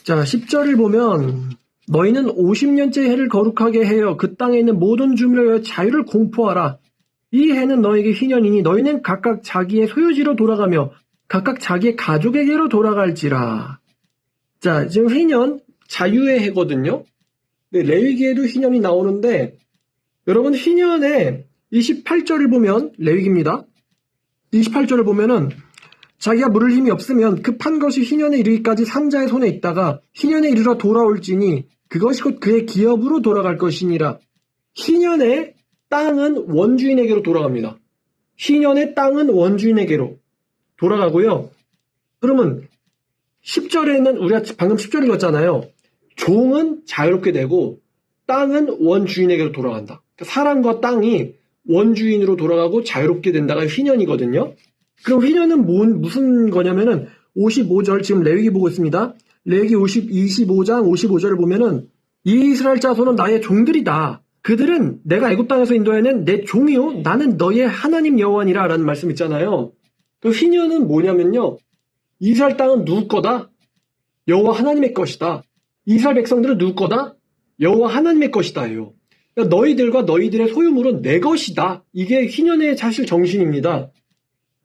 자, 10절을 보면 너희는 50년째 해를 거룩하게 하여 그 땅에 있는 모든 주민을 자유를 공포하라. 이 해는 너에게 휘년이니 너희는 각각 자기의 소유지로 돌아가며 각각 자기의 가족에게로 돌아갈지라. 자, 지금 휘년 자유의 해거든요. 근데 레위기에도 휘년이 나오는데 여러분 휘년에 28절을 보면 레위기입니다. 28절을 보면은 자기가 물을 힘이 없으면 급한 것이 휘년에 이르기까지 산자의 손에 있다가 휘년에 이르러 돌아올지니 그것이 곧 그의 기업으로 돌아갈 것이니라. 휘년에 땅은 원주인에게로 돌아갑니다. 희년의 땅은 원주인에게로 돌아가고요. 그러면 10절에는 우리가 방금 10절 읽었잖아요. 종은 자유롭게 되고 땅은 원주인에게로 돌아간다. 그러니까 사람과 땅이 원주인으로 돌아가고 자유롭게 된다가 희년이거든요. 그럼 희년은 무슨 거냐면은 55절 지금 레위기 보고 있습니다. 레위기 25장 55절을 보면은 이 이스라엘 자손은 나의 종들이다. 그들은 내가 애굽 땅에서 인도해낸 내 종이요 나는 너의 하나님 여호와니라 라는 말씀 있잖아요. 그 희년은 뭐냐면요. 이스라엘 땅은 누구 거다? 여호와 하나님의 것이다. 이스라엘 백성들은 누구 거다? 여호와 하나님의 것이다예요. 그러니까 너희들과 너희들의 소유물은 내 것이다. 이게 희년의 사실 정신입니다.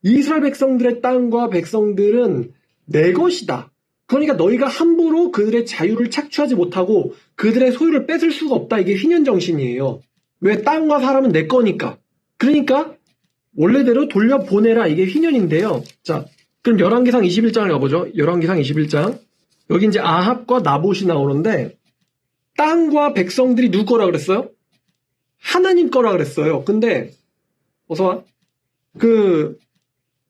이스라엘 백성들의 땅과 백성들은 내 것이다. 그러니까 너희가 함부로 그들의 자유를 착취하지 못하고 그들의 소유를 뺏을 수가 없다. 이게 희년 정신이에요. 왜? 땅과 사람은 내 거니까. 그러니까 원래대로 돌려보내라. 이게 희년인데요. 자, 그럼 열왕기상 21장을 가보죠. 열왕기상 21장. 여기 이제 아합과 나봇이 나오는데 땅과 백성들이 누구 거라 그랬어요? 하나님 거라 그랬어요. 근데 어서 와.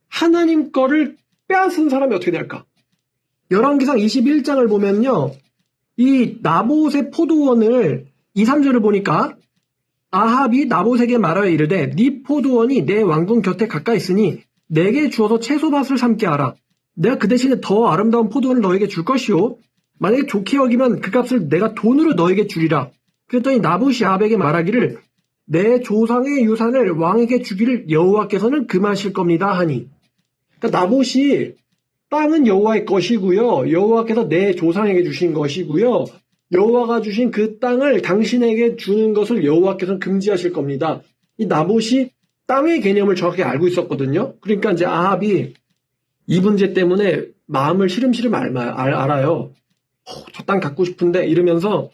하나님 거를 빼앗은 사람이 어떻게 될까? 열왕기상 21장을 보면요. 이 나봇의 포도원을 2, 3절을 보니까 아합이 나봇에게 말하여 이르되 네 포도원이 내 왕궁 곁에 가까이 있으니 내게 주어서 채소밭을 삼게 하라. 내가 그 대신에 더 아름다운 포도원을 너에게 줄 것이요. 만약에 좋게 여기면 그 값을 내가 돈으로 너에게 주리라. 그랬더니 나봇이 아합에게 말하기를 내 조상의 유산을 왕에게 주기를 여호와께서는 금하실 겁니다 하니. 그러니까 나봇이 땅은 여호와의 것이고요. 여호와께서 내 조상에게 주신 것이고요. 여호와가 주신 그 땅을 당신에게 주는 것을 여호와께서는 금지하실 겁니다. 이 나봇이 땅의 개념을 정확히 알고 있었거든요. 그러니까 이제 아합이 이 문제 때문에 마음을 시름시름 알아요. 저 땅 갖고 싶은데 이러면서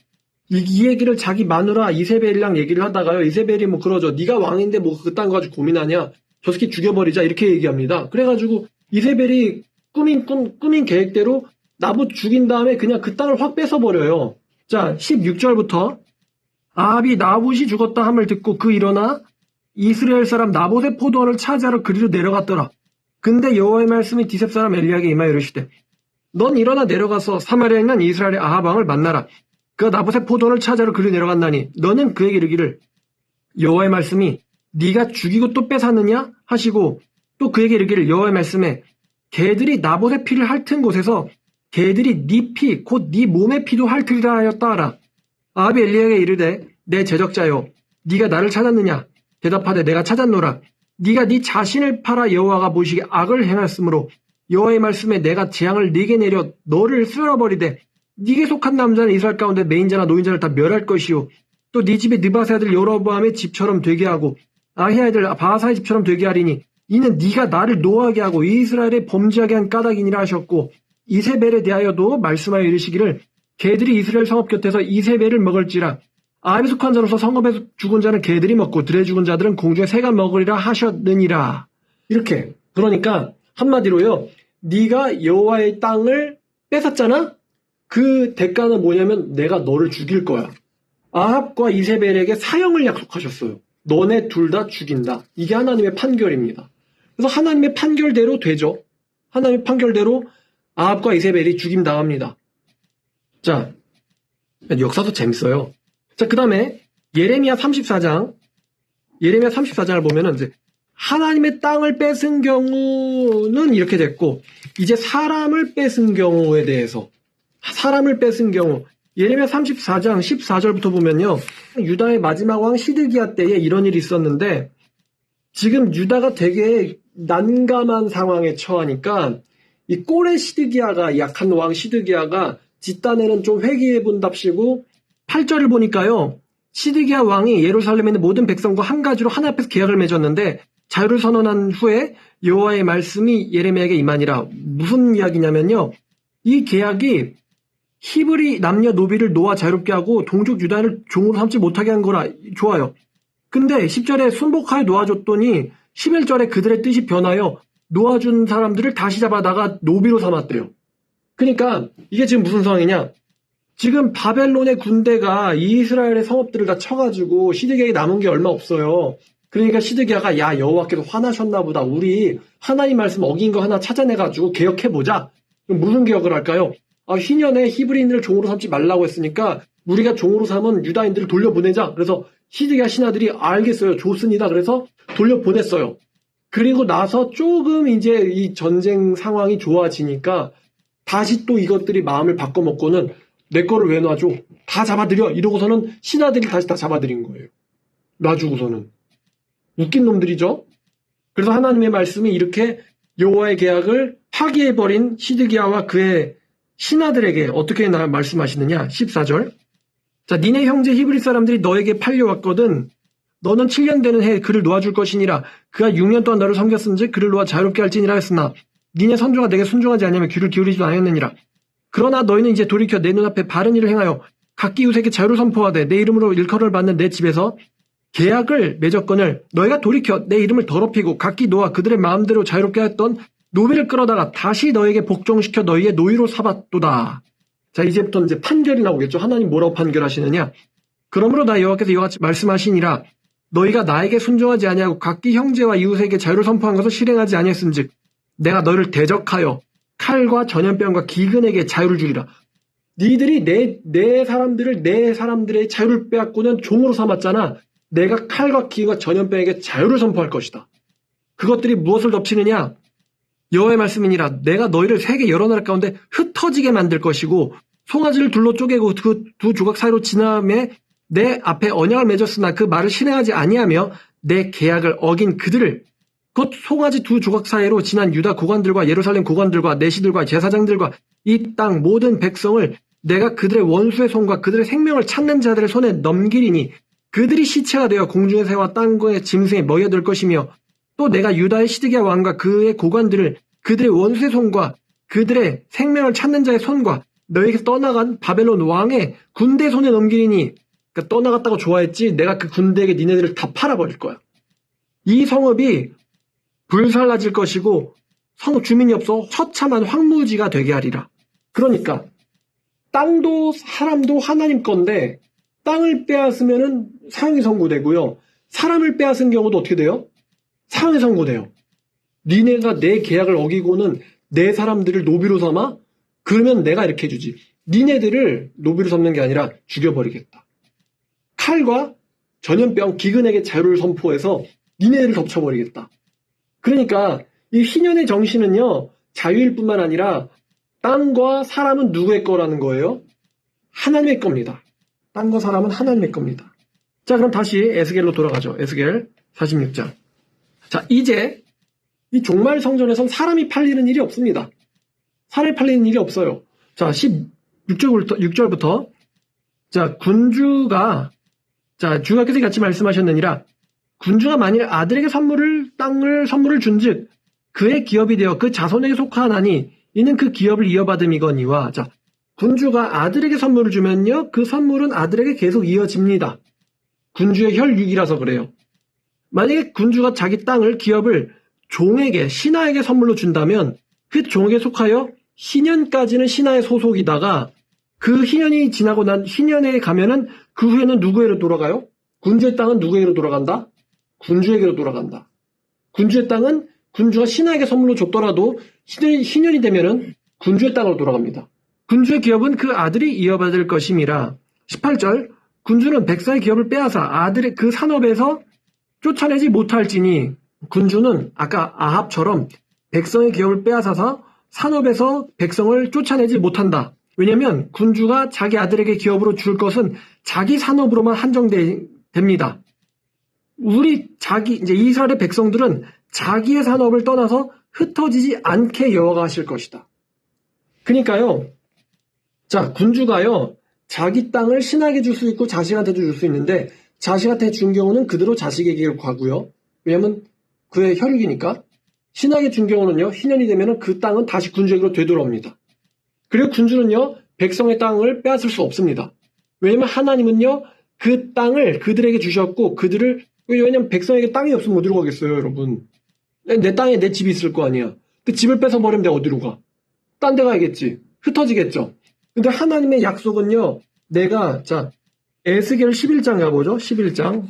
이 얘기를 자기 마누라 이세벨이랑 얘기를 하다가요. 이세벨이 뭐 그러죠. 네가 왕인데 뭐 그 땅 가지고 고민하냐. 저 새끼 죽여버리자 이렇게 얘기합니다. 그래가지고 이세벨이 꾸민 계획대로 나봇 죽인 다음에 그냥 그 땅을 확 뺏어버려요. 자, 16절부터 아합이 나봇이 죽었다 함을 듣고 그 일어나 이스라엘 사람 나봇의 포도원을 차지하러 그리로 내려갔더라. 근데 여호와의 말씀이 디셉 사람 엘리야에게 임하여 이르시되 넌 일어나 내려가서 사마리아에 있는 이스라엘의 아합 왕을 만나라. 그가 나봇의 포도원을 차지하러 그리로 내려갔나니 너는 그에게 이르기를 여호와의 말씀이 네가 죽이고 또 뺏었느냐 하시고 또 그에게 이르기를 여호와의 말씀에 개들이 나봇의 피를 핥은 곳에서 개들이 네 피 곧 네 몸의 피도 핥으리라 하였다 하라. 아합이 엘리야에게 이르되 내 제적자여 네가 나를 찾았느냐 대답하되 내가 찾았노라. 네가 네 자신을 팔아 여호와가 보시기에 악을 행하였으므로 여호와의 말씀에 내가 재앙을 네게 내려 너를 쓸어버리되 네게 속한 남자는 이스라엘 가운데 매인자나 노인자를 다 멸할 것이요 또 네 집에 느바세 아들 여로보암의 집처럼 되게 하고 아히야 아들 바하사의 집처럼 되게 하리니 이는 네가 나를 노하게 하고 이스라엘에 범죄하게 한 까닭이니라 하셨고 이세벨에 대하여도 말씀하여 이르시기를 개들이 이스라엘 성읍 곁에서 이세벨을 먹을지라 아합에 속한 자로서 성읍에서 죽은 자는 개들이 먹고 들에 죽은 자들은 공중에 새가 먹으리라 하셨느니라. 이렇게. 그러니까 한마디로요. 네가 여호와의 땅을 뺏었잖아? 그 대가는 뭐냐면 내가 너를 죽일 거야. 아합과 이세벨에게 사형을 약속하셨어요. 너네 둘 다 죽인다. 이게 하나님의 판결입니다. 그래서 하나님의 판결대로 되죠. 하나님의 판결대로 아합과 이세벨이 죽임 당합니다. 자, 역사도 재밌어요. 자, 그 다음에 예레미야 34장을 보면은 이제 하나님의 땅을 뺏은 경우는 이렇게 됐고, 이제 사람을 뺏은 경우에 대해서, 사람을 뺏은 경우, 예레미야 34장 14절부터 보면요. 유다의 마지막 왕 시드기야 때에 이런 일이 있었는데, 지금 유다가 되게 난감한 상황에 처하니까, 이 꼴의 시드기야가, 약한 왕 시드기야가 뒷단에는 좀 회개해본답시고, 8절을 보니까요. 시드기야 왕이 예루살렘에 있는 모든 백성과 한 가지로 하나 앞에서 계약을 맺었는데 자유를 선언한 후에 여호와의 말씀이 예레미야에게 임하니라. 무슨 이야기냐면요. 이 계약이 히브리 남녀 노비를 놓아 자유롭게 하고 동족 유다인을 종으로 삼지 못하게 한 거라. 좋아요. 근데 10절에 순복하여 놓아줬더니 11절에 그들의 뜻이 변하여 놓아준 사람들을 다시 잡아다가 노비로 삼았대요. 그러니까 이게 지금 무슨 상황이냐. 지금 바벨론의 군대가 이스라엘의 성읍들을 다 쳐가지고 시드기야에 남은 게 얼마 없어요. 그러니까 시드기야가 야 여호와께서 화나셨나 보다. 우리 하나님 말씀 어긴 거 하나 찾아내가지고 개혁해보자. 그럼 무슨 개혁을 할까요? 희년에 히브리인들을 종으로 삼지 말라고 했으니까 우리가 종으로 삼은 유다인들을 돌려보내자. 그래서 시드기야 신하들이 알겠어요. 좋습니다. 그래서 돌려보냈어요. 그리고 나서 조금 이제 이 전쟁 상황이 좋아지니까 다시 또 이것들이 마음을 바꿔먹고는 내 거를 왜 놔줘? 다 잡아들여. 이러고서는 신하들이 다시 다 잡아들인 거예요. 놔주고서는. 웃긴 놈들이죠? 그래서 하나님의 말씀이 이렇게 여호와의 계약을 파기해버린 시드기야와 그의 신하들에게 어떻게 말씀하시느냐? 14절. 자, 니네 형제 히브리 사람들이 너에게 팔려왔거든. 너는 7년 되는 해에 그를 놓아줄 것이니라. 그가 6년 동안 너를 섬겼은즉 그를 놓아 자유롭게 할지니라 했으나 니네 선조가 내게 순종하지 않으면 귀를 기울이지도 않았느니라. 그러나 너희는 이제 돌이켜 내 눈앞에 바른 일을 행하여 각기 이웃에게 자유를 선포하되 내 이름으로 일컬음을 받는 내 집에서 계약을 맺었거늘 너희가 돌이켜 내 이름을 더럽히고 각기 놓아 그들의 마음대로 자유롭게 했던 노비를 끌어다가 다시 너에게 복종시켜 너희의 노예로 삼았도다. 자, 이제부터 이제 판결이 나오겠죠. 하나님 뭐라고 판결하시느냐? 그러므로 나 여호와께서 이와 같이 말씀하시니라. 너희가 나에게 순종하지 아니하고 각기 형제와 이웃에게 자유를 선포한 것을 실행하지 아니했은즉 내가 너희를 대적하여 칼과 전염병과 기근에게 자유를 주리라. 니들이 내 사람들의 자유를 빼앗고는 종으로 삼았잖아. 내가 칼과 기근과 전염병에게 자유를 선포할 것이다. 그것들이 무엇을 덮치느냐? 여호와의 말씀이니라. 내가 너희를 세계 여러 나라 가운데 흩어지게 만들 것이고 송아지를 둘로 쪼개고 그 두 조각 사이로 지나매 내 앞에 언약을 맺었으나 그 말을 실행하지 아니하며 내 계약을 어긴 그들을 곧 송아지 두 조각 사이로 지난 유다 고관들과 예루살렘 고관들과 내시들과 제사장들과 이 땅 모든 백성을 내가 그들의 원수의 손과 그들의 생명을 찾는 자들의 손에 넘기리니 그들이 시체가 되어 공중의 새와 땅의 짐승에 먹여들 것이며 또 내가 유다의 시드기야 왕과 그의 고관들을 그들의 원수의 손과 그들의 생명을 찾는 자의 손과 너희에게서 떠나간 바벨론 왕의 군대 손에 넘기리니 그러니까 떠나갔다고 좋아했지 내가 그 군대에게 니네들을 다 팔아버릴 거야. 이 성읍이 불살라질 것이고 성읍 주민이 없어 처참한 황무지가 되게 하리라. 그러니까 땅도 사람도 하나님 건데 땅을 빼앗으면은 사형이 선고되고요. 사람을 빼앗은 경우도 어떻게 돼요? 사형이 선고돼요. 니네가 내 계약을 어기고는 내 사람들을 노비로 삼아? 그러면 내가 이렇게 해주지. 니네들을 노비로 삼는 게 아니라 죽여버리겠다. 칼과 전염병, 기근에게 자유를 선포해서 니네들을 덮쳐버리겠다. 그러니까 이 희년의 정신은요. 자유일 뿐만 아니라 땅과 사람은 누구의 거라는 거예요? 하나님의 겁니다. 땅과 사람은 하나님의 겁니다. 자, 그럼 다시 에스겔로 돌아가죠. 에스겔 46장. 자, 이제 이 종말 성전에선 사람이 팔리는 일이 없습니다. 사람이 팔리는 일이 없어요. 자, 16절부터 자, 주가께서 같이 말씀하셨느니라. 군주가 만일 아들에게 땅을 선물을 준즉 그의 기업이 되어 그 자손에게 속하나니 이는 그 기업을 이어받음이거니와. 자, 군주가 아들에게 선물을 주면요, 그 선물은 아들에게 계속 이어집니다. 군주의 혈육이라서 그래요. 만약에 군주가 자기 땅을 기업을 종에게 신하에게 선물로 준다면 그 종에게 속하여 희년까지는 신하의 소속이다가 그 희년이 지나고 난 희년에 가면은 그 후에는 누구에게로 돌아가요? 군주의 땅은 누구에게로 돌아간다? 군주에게로 돌아간다. 군주의 땅은 군주가 신하에게 선물로 줬더라도 희년이 되면은 군주의 땅으로 돌아갑니다. 군주의 기업은 그 아들이 이어받을 것임이라. 18절 군주는 백성의 기업을 빼앗아 아들의 그 산업에서 쫓아내지 못할지니. 군주는 아까 아합처럼 백성의 기업을 빼앗아서 산업에서 백성을 쫓아내지 못한다. 왜냐하면 군주가 자기 아들에게 기업으로 줄 것은 자기 산업으로만 한정됩니다. 이제 이스라엘의 백성들은 자기의 산업을 떠나서 흩어지지 않게 여호와가 하실 것이다. 그러니까요. 자, 군주가요. 자기 땅을 신하에게 줄 수 있고 자식한테도 줄 수 있는데 자식한테 준 경우는 그대로 자식에게 가고요. 왜냐하면 그의 혈육이니까. 신하에게 준 경우는요. 희년이 되면 그 땅은 다시 군주에게로 되돌아옵니다. 그리고 군주는요. 백성의 땅을 빼앗을 수 없습니다. 왜냐하면 하나님은요. 그 땅을 그들에게 주셨고 왜냐하면 백성에게 땅이 없으면 어디로 가겠어요, 여러분. 내 땅에 내 집이 있을 거 아니야. 그 집을 뺏어버리면 내가 어디로 가? 딴 데 가야겠지. 흩어지겠죠. 근데 하나님의 약속은요, 자, 에스겔 11장 가보죠. 11장.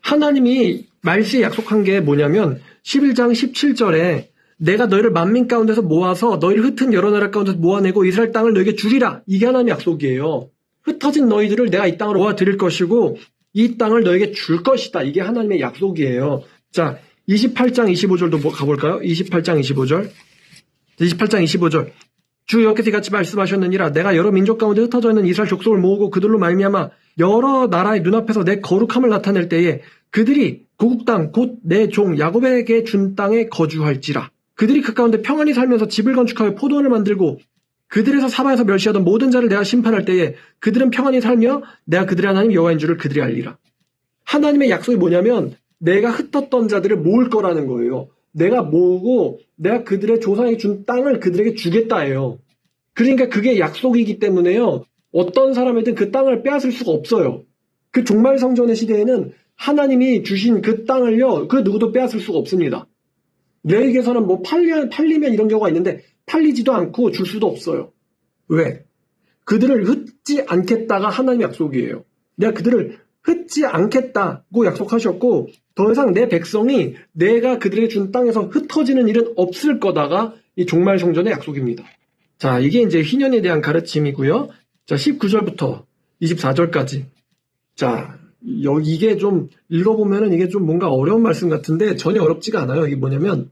하나님이 말시에 약속한 게 뭐냐면 11장 17절에 내가 너희를 만민 가운데서 모아서 너희를 흩은 여러 나라 가운데서 모아내고 이스라엘 땅을 너희에게 주리라. 이게 하나님의 약속이에요. 흩어진 너희들을 내가 이 땅으로 모아드릴 것이고 이 땅을 너희에게 줄 것이다. 이게 하나님의 약속이에요. 자, 28장 25절도 가볼까요? 28장 25절. 28장 25절. 주 여호와께서 이같이 말씀하셨느니라. 내가 여러 민족 가운데 흩어져 있는 이스라엘 족속을 모으고 그들로 말미암아 여러 나라의 눈앞에서 내 거룩함을 나타낼 때에 그들이 고국 땅 곧 내 종 야곱에게 준 땅에 거주할지라. 그들이 그 가운데 평안히 살면서 집을 건축하여 포도원을 만들고 그들에서 사방에서 멸시하던 모든 자를 내가 심판할 때에 그들은 평안히 살며 내가 그들의 하나님 여호와인 줄을 그들이 알리라. 하나님의 약속이 뭐냐면 내가 흩었던 자들을 모을 거라는 거예요. 내가 모으고 내가 그들의 조상에게 준 땅을 그들에게 주겠다예요. 그러니까 그게 약속이기 때문에요. 어떤 사람이든 그 땅을 빼앗을 수가 없어요. 그 종말 성전의 시대에는 하나님이 주신 그 땅을요. 그 누구도 빼앗을 수가 없습니다. 레위기에서는 뭐 팔리면 이런 경우가 있는데 팔리지도 않고 줄 수도 없어요. 왜? 그들을 흩지 않겠다가 하나님의 약속이에요. 내가 그들을 흩지 않겠다고 약속하셨고 더 이상 내 백성이 내가 그들에게 준 땅에서 흩어지는 일은 없을 거다가 이 종말 성전의 약속입니다. 자, 이게 이제 희년에 대한 가르침이고요. 자, 19절부터 24절까지. 자, 이게 좀 읽어보면은 이게 좀 뭔가 어려운 말씀 같은데 전혀 어렵지가 않아요. 이게 뭐냐면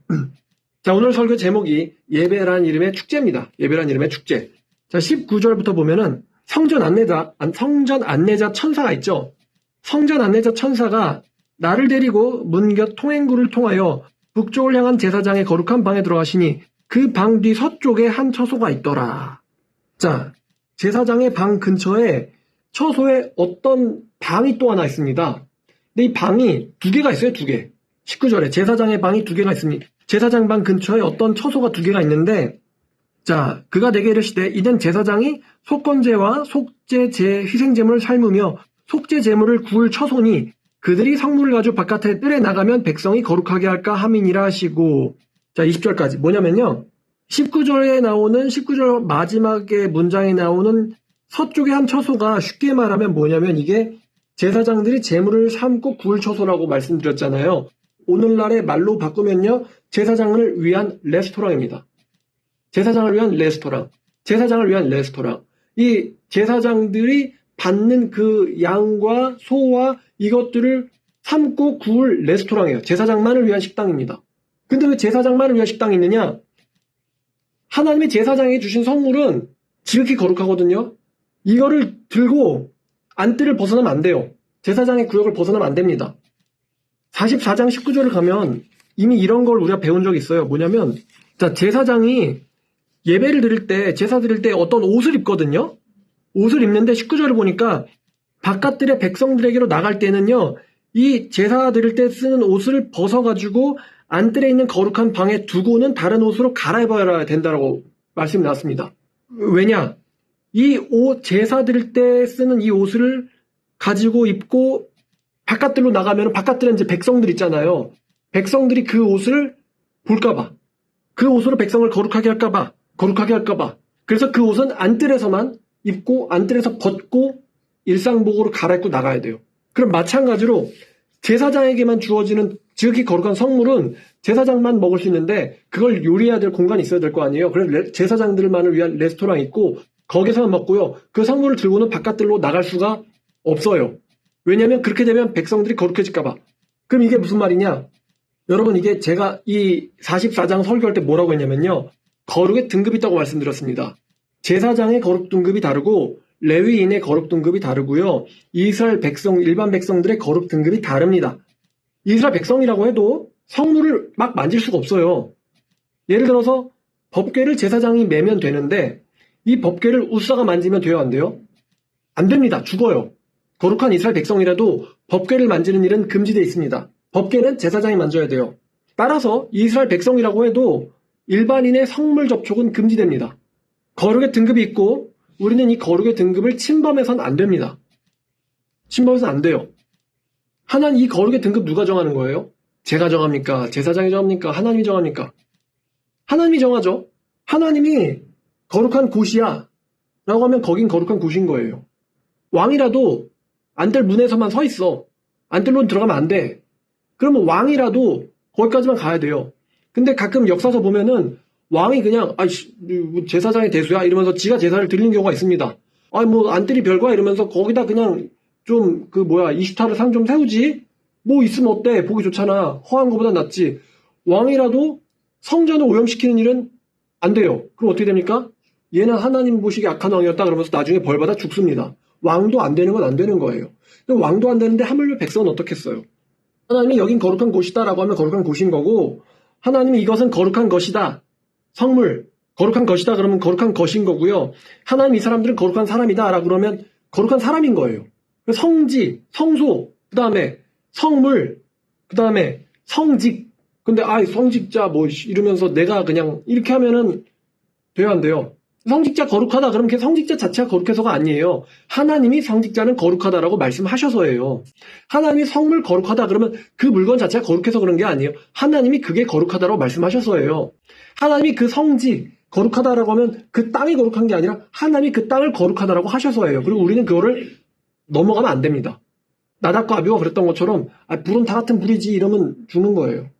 자, 오늘 설교 제목이 예배란 이름의 축제입니다. 예배란 이름의 축제. 자, 19절부터 보면은 성전 안내자 천사가 있죠. 성전 안내자 천사가 나를 데리고 문곁 통행구를 통하여 북쪽을 향한 제사장의 거룩한 방에 들어가시니 그 방 뒤 서쪽에 한 처소가 있더라. 자, 제사장의 방 근처에 처소에 어떤 방이 또 하나 있습니다. 근데 이 방이 두 개가 있어요, 두 개. 19절에 제사장의 방이 두 개가 있습니다. 제사장 방 근처에 어떤 처소가 두 개가 있는데, 자, 그가 내게 이르시되 이는 제사장이 속건제와 속죄제 희생제물을 삶으며 속죄 제물을 구울 처소니 그들이 성물을 가지고 바깥에 뜰에 나가면 백성이 거룩하게 할까 함이니라 하시고. 자, 20절까지 뭐냐면요, 19절 마지막에 문장에 나오는 서쪽의 한 처소가 쉽게 말하면 뭐냐면 이게 제사장들이 제물을 삶고 구울 처소라고 말씀드렸잖아요. 오늘날의 말로 바꾸면요, 제사장을 위한 레스토랑입니다. 제사장을 위한 레스토랑. 제사장을 위한 레스토랑. 이 제사장들이 받는 그 양과 소와 이것들을 삶고 구울 레스토랑이에요. 제사장만을 위한 식당입니다. 근데 왜 제사장만을 위한 식당이 있느냐? 하나님이 제사장에게 주신 선물은 지극히 거룩하거든요. 이거를 들고 안뜰을 벗어나면 안 돼요. 제사장의 구역을 벗어나면 안 됩니다. 44장 19절을 가면 이미 이런 걸 우리가 배운 적이 있어요. 뭐냐면, 자, 제사장이 예배를 드릴 때, 제사 드릴 때 어떤 옷을 입거든요. 옷을 입는데 19절을 보니까 바깥들의 백성들에게로 나갈 때는요, 이 제사 드릴 때 쓰는 옷을 벗어가지고 안뜰에 있는 거룩한 방에 두고는 다른 옷으로 갈아입어야 된다고 말씀이 나왔습니다. 왜냐? 이 옷, 제사 드릴 때 쓰는 이 옷을 가지고 입고 바깥들로 나가면 바깥들은 이제 백성들 있잖아요. 백성들이 그 옷을 볼까봐. 그 옷으로 백성을 거룩하게 할까봐. 그래서 그 옷은 안뜰에서만 입고 안뜰에서 벗고 일상복으로 갈아입고 나가야 돼요. 그럼 마찬가지로 제사장에게만 주어지는 지극히 거룩한 성물은 제사장만 먹을 수 있는데 그걸 요리해야 될 공간이 있어야 될 거 아니에요. 그래서 제사장들만을 위한 레스토랑이 있고 거기서만 먹고요. 그 성물을 들고는 바깥들로 나갈 수가 없어요. 왜냐하면 그렇게 되면 백성들이 거룩해질까봐. 그럼 이게 무슨 말이냐? 여러분, 이게 제가 이 44장 설교할 때 뭐라고 했냐면요, 거룩의 등급이 있다고 말씀드렸습니다. 제사장의 거룩 등급이 다르고 레위인의 거룩 등급이 다르고요. 이스라엘 백성, 일반 백성들의 거룩 등급이 다릅니다. 이스라엘 백성이라고 해도 성물을 막 만질 수가 없어요. 예를 들어서 법궤를 제사장이 매면 되는데 이 법궤를 우사가 만지면 돼요, 안 돼요? 안 됩니다. 죽어요. 거룩한 이스라엘 백성이라도 법궤를 만지는 일은 금지되어 있습니다. 법궤는 제사장이 만져야 돼요. 따라서 이스라엘 백성이라고 해도 일반인의 성물 접촉은 금지됩니다. 거룩의 등급이 있고 우리는 이 거룩의 등급을 침범해서는 안 됩니다. 침범해서는 안 돼요. 하나님, 이 거룩의 등급 누가 정하는 거예요? 제가 정합니까? 제사장이 정합니까? 하나님이 정합니까? 하나님이 정하죠. 하나님이 거룩한 곳이야. 라고 하면 거긴 거룩한 곳인 거예요. 왕이라도 안뜰 문에서만 서 있어. 안뜰로 들어가면 안 돼. 그러면 왕이라도 거기까지만 가야 돼요. 근데 가끔 역사서 보면은 왕이 그냥 아이씨 뭐 제사장의 대수야 이러면서 지가 제사를 드리는 경우가 있습니다. 아니 뭐 안뜰이 별거야 이러면서 거기다 그냥 좀 그 뭐야 20타를 상 좀 세우지. 뭐 있으면 어때? 보기 좋잖아. 허한 거보다 낫지. 왕이라도 성전을 오염시키는 일은 안 돼요. 그럼 어떻게 됩니까? 얘는 하나님 보시기에 악한 왕이었다 그러면서 나중에 벌받아 죽습니다. 왕도 안 되는 건 안 되는 거예요. 왕도 안 되는데 하물며 백성은 어떻겠어요? 하나님이 여긴 거룩한 곳이다 라고 하면 거룩한 곳인 거고, 하나님이 이것은 거룩한 것이다. 성물, 거룩한 것이다 그러면 거룩한 것인 거고요. 하나님 이 사람들은 거룩한 사람이다 라고 그러면 거룩한 사람인 거예요. 성지, 성소, 그 다음에 성물, 그 다음에 성직. 근데 성직자 뭐 이러면서 내가 그냥 이렇게 하면은 돼요 안 돼요? 성직자 거룩하다 그러면 그 성직자 자체가 거룩해서가 아니에요. 하나님이 성직자는 거룩하다라고 말씀하셔서예요. 하나님이 성물 거룩하다 그러면 그 물건 자체가 거룩해서 그런 게 아니에요. 하나님이 그게 거룩하다라고 말씀하셔서예요. 하나님이 그 성지 거룩하다라고 하면 그 땅이 거룩한 게 아니라 하나님이 그 땅을 거룩하다라고 하셔서예요. 그리고 우리는 그거를 넘어가면 안 됩니다. 나답과 아비가 그랬던 것처럼 불은 다 같은 불이지 이러면 죽는 거예요.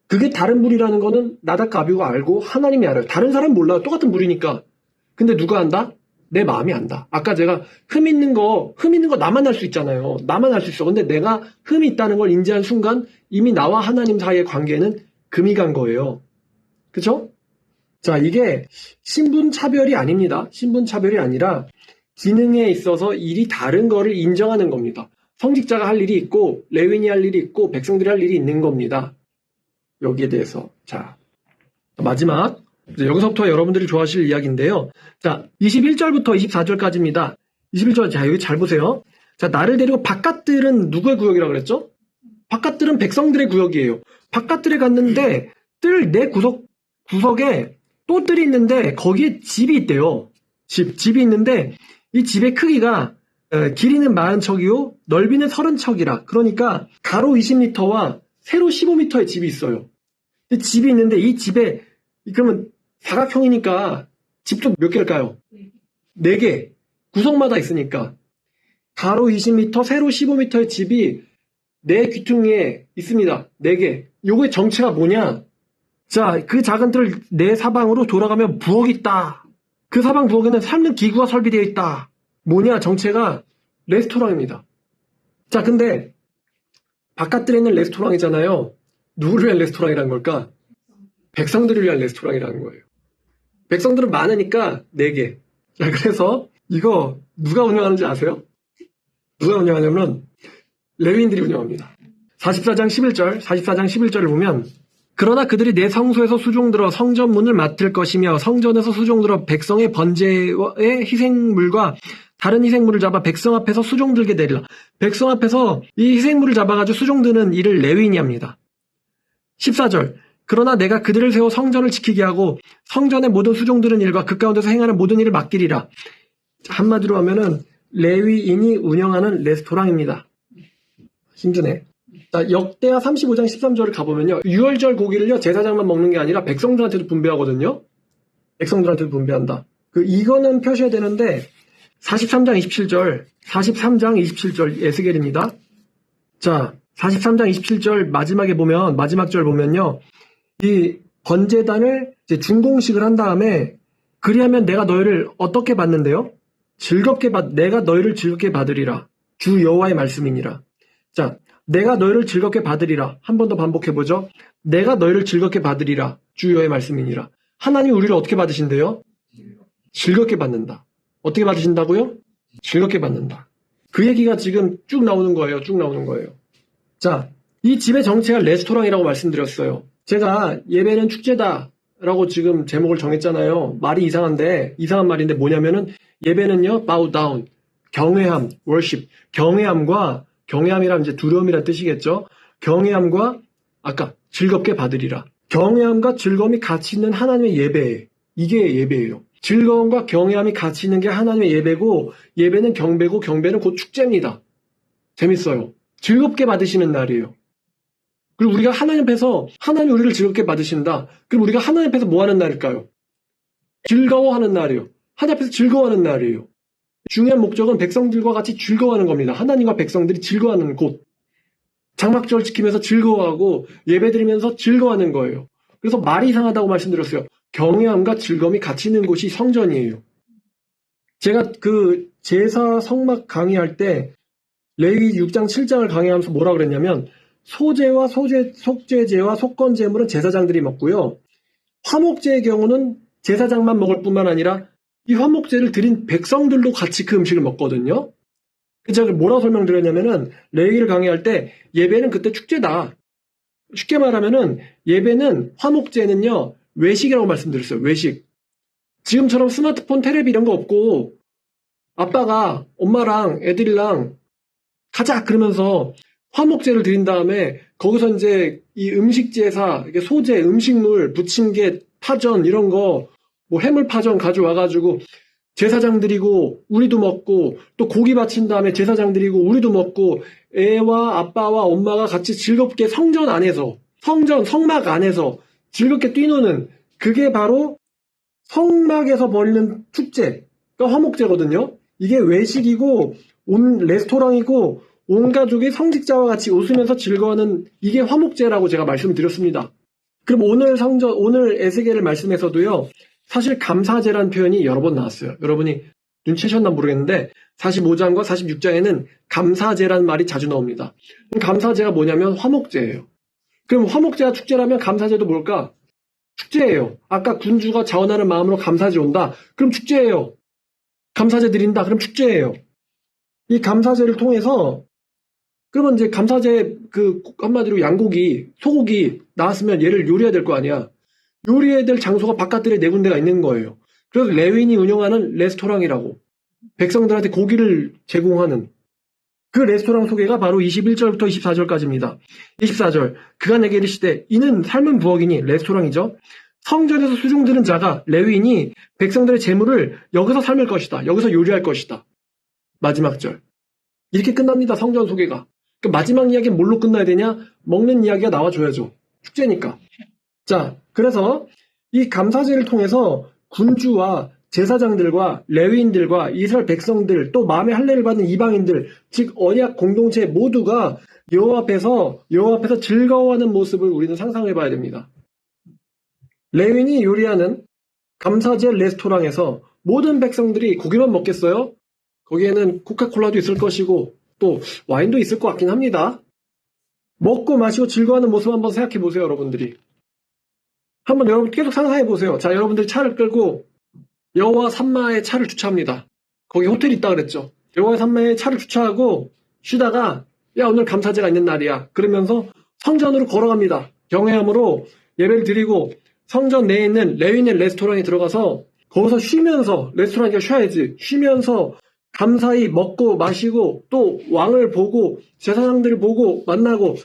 그게 다른 불이라는 거는 나답과 아비가 알고 하나님이 알아요. 다른 사람은 몰라요. 똑같은 불이니까. 근데 누가 안다? 내 마음이 안다. 아까 제가 흠 있는 거 나만 알 수 있잖아요. 나만 알 수 있어. 근데 내가 흠이 있다는 걸 인지한 순간 이미 나와 하나님 사이의 관계는 금이 간 거예요. 그쵸? 자, 이게 신분 차별이 아닙니다. 신분 차별이 아니라 기능에 있어서 일이 다른 거를 인정하는 겁니다. 성직자가 할 일이 있고 레위인이 할 일이 있고 백성들이 할 일이 있는 겁니다. 여기에 대해서. 자, 마지막. 여기서부터 여러분들이 좋아하실 이야기인데요. 자, 21절부터 24절까지입니다. 21절, 자, 여기 잘 보세요. 자, 나를 데리고 바깥들은 누구의 구역이라고 그랬죠? 바깥들은 백성들의 구역이에요. 바깥들에 갔는데 뜰 내 구석에 또 뜰이 있는데 거기에 집이 있대요. 집이 있는데 이 집의 크기가 길이는 40척이요 넓이는 30척이라. 그러니까 가로 20m와 세로 15m의 집이 있어요. 집이 있는데 이 집에 그러면 사각형이니까 집도 몇 개일까요? 4개. 구석마다 있으니까. 가로 20m, 세로 15m의 집이 내 귀퉁이에 있습니다. 4개. 요거의 정체가 뭐냐? 자, 그 작은 뜰 내 사방으로 돌아가면 부엌이 있다. 그 사방 부엌에는 삶는 기구가 설비되어 있다. 뭐냐? 정체가 레스토랑입니다. 자, 근데 바깥들에 있는 레스토랑이잖아요. 누구를 위한 레스토랑이라는 걸까? 백성들을 위한 레스토랑이라는 거예요. 백성들은 많으니까 4개. 자, 그래서 이거 누가 운영하는지 아세요? 누가 운영하냐면 레위인들이 운영합니다. 44장 11절을 보면 그러나 그들이 내 성소에서 수종들어 성전문을 맡을 것이며 성전에서 수종들어 백성의 번제의 희생물과 다른 희생물을 잡아 백성 앞에서 수종들게 되리라. 백성 앞에서 이 희생물을 잡아가지고 수종드는 일을 레위인이 합니다. 14절 그러나 내가 그들을 세워 성전을 지키게 하고 성전의 모든 수종드는 일과 그 가운데서 행하는 모든 일을 맡기리라. 한마디로 하면은 레위인이 운영하는 레스토랑입니다. 힘드네. 자, 역대하 35장 13절을 가보면요. 유월절 고기를요 제사장만 먹는 게 아니라 백성들한테도 분배하거든요. 백성들한테도 분배한다. 이거는 펴셔야 되는데 43장 27절 에스겔입니다. 자, 43장 27절 마지막 절 보면요. 이 번제단을 이제 준공식을 한 다음에 그리하면 내가 너희를 어떻게 받는데요? 내가 너희를 즐겁게 받으리라. 주 여호와의 말씀이니라. 자, 내가 너희를 즐겁게 받으리라. 한 번 더 반복해보죠. 내가 너희를 즐겁게 받으리라. 주 여호와의 말씀이니라. 하나님이 우리를 어떻게 받으신대요? 즐겁게 받는다. 어떻게 받으신다고요? 즐겁게 받는다. 그 얘기가 지금 쭉 나오는 거예요. 자, 이 집의 정체가 레스토랑이라고 말씀드렸어요. 제가 예배는 축제다라고 지금 제목을 정했잖아요. 말이 이상한 말인데 뭐냐면은 예배는요, bow down, 경외함, worship, 경외함이란 이제 두려움이란 뜻이겠죠. 경외함과 아까 즐겁게 받으리라. 경외함과 즐거움이 같이 있는 하나님의 예배, 이게 예배예요. 즐거움과 경외함이 같이 있는 게 하나님의 예배고 예배는 경배고 경배는 곧 축제입니다. 재밌어요. 즐겁게 받으시는 날이에요. 그리고 우리가 하나님 앞에서 하나님 우리를 즐겁게 받으신다. 그럼 우리가 하나님 앞에서 뭐 하는 날일까요? 즐거워하는 날이에요. 하나님 앞에서 즐거워하는 날이에요. 중요한 목적은 백성들과 같이 즐거워하는 겁니다. 하나님과 백성들이 즐거워하는 곳. 장막절 지키면서 즐거워하고 예배드리면서 즐거워하는 거예요. 그래서 말이 이상하다고 말씀드렸어요. 경외함과 즐거움이 같이 있는 곳이 성전이에요. 제가 그 제사 성막 강의할 때 레위 6장 7장을 강의하면서 뭐라 그랬냐면 소제와 속죄제와 속건제물은 제사장들이 먹고요. 화목제의 경우는 제사장만 먹을 뿐만 아니라 이 화목제를 드린 백성들도 같이 그 음식을 먹거든요. 제가 뭐라고 설명드렸냐면은 레위기를 강의할 때 예배는 그때 축제다. 쉽게 말하면은 예배는 화목제는요 외식이라고 말씀드렸어요. 외식. 지금처럼 스마트폰, 텔레비 이런 거 없고 아빠가 엄마랑 애들이랑 가자 그러면서 화목제를 드린 다음에 거기서 이제 이 음식 제사, 소제, 음식물, 부침개, 파전 이런 거 뭐 해물 파전 가져와가지고 제사장 드리고 우리도 먹고 또 고기 바친 다음에 제사장 드리고 우리도 먹고 애와 아빠와 엄마가 같이 즐겁게 성전 안에서 성막 안에서 즐겁게 뛰노는 그게 바로 성막에서 벌이는 축제가 화목제거든요. 이게 외식이고 레스토랑이고 온 가족이 성직자와 같이 웃으면서 즐거워하는 이게 화목제라고 제가 말씀드렸습니다. 그럼 오늘 에스겔 말씀에서도요. 사실 감사제라는 표현이 여러 번 나왔어요. 여러분이 눈치채셨나 모르겠는데 45장과 46장에는 감사제라는 말이 자주 나옵니다. 감사제가 뭐냐면 화목제예요. 그럼 화목제가 축제라면 감사제도 뭘까? 축제예요. 아까 군주가 자원하는 마음으로 감사제 온다. 그럼 축제예요. 감사제 드린다. 그럼 축제예요. 이 감사제를 통해서 그러면 이제 감사제 한마디로 양고기, 소고기 나왔으면 얘를 요리해야 될 거 아니야. 요리해야 될 장소가 바깥들에 네 군데가 있는 거예요. 그래서 레위인이 운영하는 레스토랑이라고 백성들한테 고기를 제공하는 그 레스토랑 소개가 바로 21절부터 24절까지입니다. 24절 그가 내게 이르시되 이는 삶은 부엌이니 레스토랑이죠. 성전에서 수종드는 자가 레위인이 백성들의 재물을 여기서 삶을 것이다. 여기서 요리할 것이다. 마지막 절 이렇게 끝납니다. 성전 소개가. 그러니까 마지막 이야기는 뭘로 끝나야 되냐? 먹는 이야기가 나와줘야죠. 축제니까. 자, 그래서 이 감사제를 통해서 군주와 제사장들과 레위인들과 이스라엘 백성들 또 마음의 할례를 받는 이방인들 즉 언약 공동체 모두가 여호와 앞에서 즐거워하는 모습을 우리는 상상해 봐야 됩니다. 레위인이 요리하는 감사제 레스토랑에서 모든 백성들이 고기만 먹겠어요? 거기에는 코카콜라도 있을 것이고 또 와인도 있을 것 같긴 합니다. 먹고 마시고 즐거워하는 모습 한번 생각해 보세요, 여러분들이. 한번 여러분 계속 상상해 보세요. 자, 여러분들이 차를 끌고 여호와 산마에 차를 주차합니다. 거기 호텔이 있다 그랬죠. 여호와 산마에 차를 주차하고 쉬다가 야 오늘 감사제가 있는 날이야. 그러면서 성전으로 걸어갑니다. 경외함으로 예배를 드리고 성전 내에 있는 레위인의 레스토랑에 들어가서 거기서 쉬면서 레스토랑이니까 쉬어야지. 쉬면서 감사히 먹고 마시고 또 왕을 보고 제사장들을 보고 만나고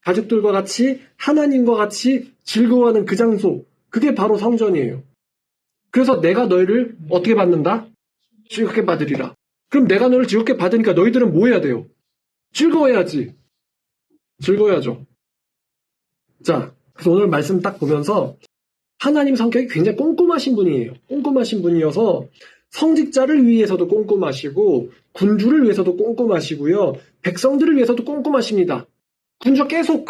가족들과 같이 하나님과 같이 즐거워하는 그 장소 그게 바로 성전이에요. 그래서 내가 너희를 어떻게 받는다? 즐겁게 받으리라. 그럼 내가 너를 즐겁게 받으니까 너희들은 뭐 해야 돼요? 즐거워야지. 즐거워야죠. 자, 그래서 오늘 말씀 딱 보면서 하나님 성격이 굉장히 꼼꼼하신 분이에요. 꼼꼼하신 분이어서 성직자를 위해서도 꼼꼼하시고 군주를 위해서도 꼼꼼하시고요. 백성들을 위해서도 꼼꼼하십니다. 군주가 계속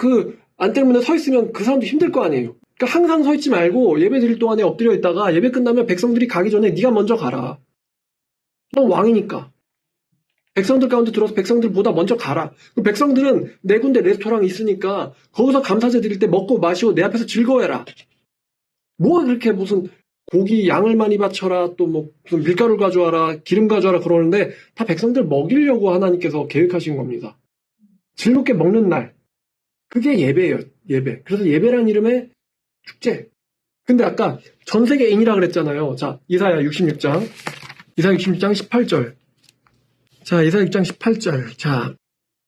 안뜰문에 서 있으면 그 사람도 힘들 거 아니에요. 그러니까 항상 서 있지 말고 예배 드릴 동안에 엎드려 있다가 예배 끝나면 백성들이 가기 전에 네가 먼저 가라. 넌 왕이니까. 백성들 가운데 들어서 백성들보다 먼저 가라. 그럼 백성들은 네 군데 레스토랑이 있으니까 거기서 감사제 드릴 때 먹고 마시고 내 앞에서 즐거워해라. 뭐 그렇게 무슨 고기 양을 많이 바쳐라 또 뭐 무슨 밀가루 가져와라 기름 가져와라 그러는데 다 백성들 먹이려고 하나님께서 계획하신 겁니다. 즐겁게 먹는 날 그게 예배예요. 예배. 그래서 예배라는 이름의 축제. 근데 아까 전세계인이라 그랬잖아요. 자, 이사야 66장 18절. 자, 이사야 6장 18절. 자,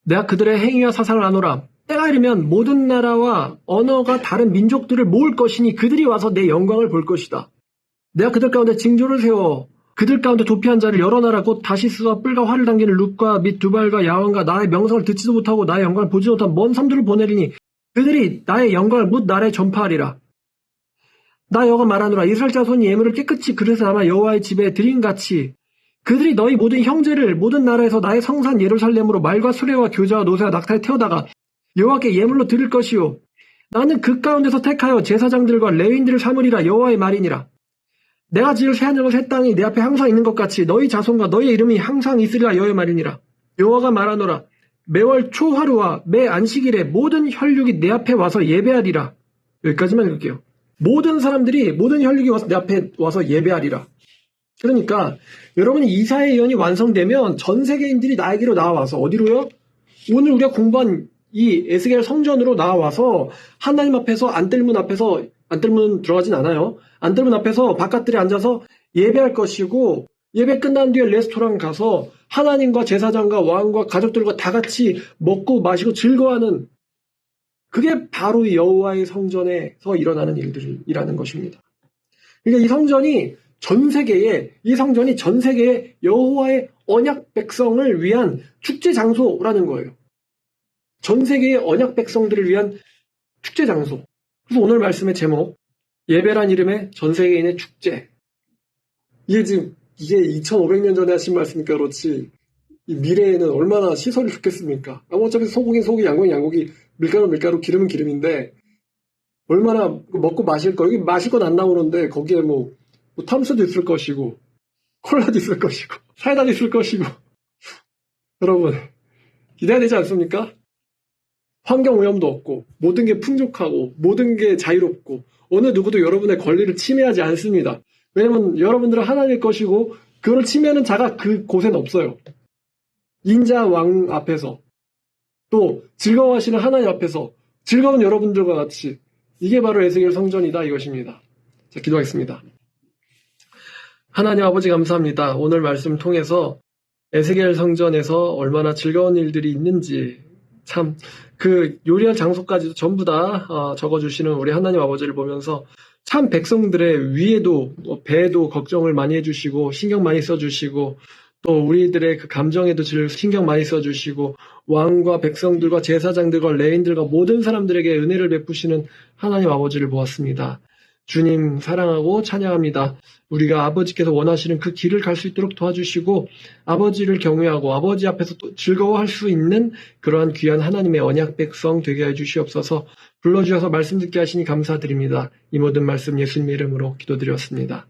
내가 그들의 행위와 사상을 아노라. 때가 이르면 모든 나라와 언어가 다른 민족들을 모을 것이니 그들이 와서 내 영광을 볼 것이다. 내가 그들 가운데 징조를 세워 그들 가운데 도피한 자를 여러 나라 곧 다시스와 뿔과 활을 당기는 룻과 및 두발과 야왕과 나의 명성을 듣지도 못하고 나의 영광을 보지도 못한 먼 섬들을 보내리니 그들이 나의 영광을 묻 나라에 전파하리라. 나 여호와 말하노라. 이스라엘 자손이 예물을 깨끗이 그릇에 담아 여호와의 집에 드림같이 그들이 너희 모든 형제를 모든 나라에서 나의 성산 예루살렘으로 말과 수레와 교자와 노새와 낙타에 태워다가 여호와께 예물로 드릴 것이요 나는 그 가운데서 택하여 제사장들과 레위인들을 삼으리라. 여호와의 말이니라. 내가 지을 새하늘과 새 땅이 내 앞에 항상 있는 것 같이 너희 자손과 너희의 이름이 항상 있으리라. 여호와의 말이니라. 여호와가 말하노라. 매월 초하루와 매 안식일에 모든 혈육이 내 앞에 와서 예배하리라. 여기까지만 읽을게요. 모든 사람들이 모든 혈육이 와서 내 앞에 와서 예배하리라. 그러니까 여러분 이사야 예언이 완성되면 전 세계인들이 나에게로 나와서 어디로요? 오늘 우리가 공부한 이 에스겔 성전으로 나와서 하나님 앞에서 안뜰문 앞에서 안뜰문 들어가진 않아요. 안뜰문 앞에서 바깥들에 앉아서 예배할 것이고 예배 끝난 뒤에 레스토랑 가서 하나님과 제사장과 왕과 가족들과 다 같이 먹고 마시고 즐거워하는 그게 바로 이 여호와의 성전에서 일어나는 일들이라는 것입니다. 그러니까 이 성전이 전 세계의 여호와의 언약 백성을 위한 축제 장소라는 거예요. 전 세계의 언약 백성들을 위한 축제 장소. 그래서 오늘 말씀의 제목 예배란 이름의 전 세계인의 축제. 이게 2500년 전에 하신 말씀이니까 그렇지 이 미래에는 얼마나 시설이 좋겠습니까? 어차피 소고기는 소고기, 양고기는 양고기, 밀가루는 밀가루, 기름은 기름인데 얼마나 먹고 마실 거, 여기 마실 건 안 나오는데 거기에 뭐 탐스도 있을 것이고 콜라도 있을 것이고 사이다도 있을 것이고 여러분 기대해야 되지 않습니까? 환경오염도 없고 모든 게 풍족하고 모든 게 자유롭고 어느 누구도 여러분의 권리를 침해하지 않습니다. 왜냐면 여러분들은 하나님의 것이고 그걸 침해하는 자가 그곳엔 없어요. 인자 왕 앞에서 또 즐거워하시는 하나님 앞에서 즐거운 여러분들과 같이 이게 바로 에스겔 성전이다 이것입니다. 자, 기도하겠습니다. 하나님 아버지 감사합니다. 오늘 말씀 통해서 에스겔 성전에서 얼마나 즐거운 일들이 있는지 참 그 요리할 장소까지도 전부 다 적어주시는 우리 하나님 아버지를 보면서 참 백성들의 위에도 배에도 걱정을 많이 해주시고 신경 많이 써주시고 또 우리들의 그 감정에도 신경 많이 써주시고 왕과 백성들과 제사장들과 레인들과 모든 사람들에게 은혜를 베푸시는 하나님 아버지를 보았습니다. 주님 사랑하고 찬양합니다. 우리가 아버지께서 원하시는 그 길을 갈 수 있도록 도와주시고 아버지를 경외하고 아버지 앞에서 또 즐거워할 수 있는 그러한 귀한 하나님의 언약 백성 되게 해주시옵소서. 불러주셔서 말씀 듣게 하시니 감사드립니다. 이 모든 말씀 예수님의 이름으로 기도드렸습니다.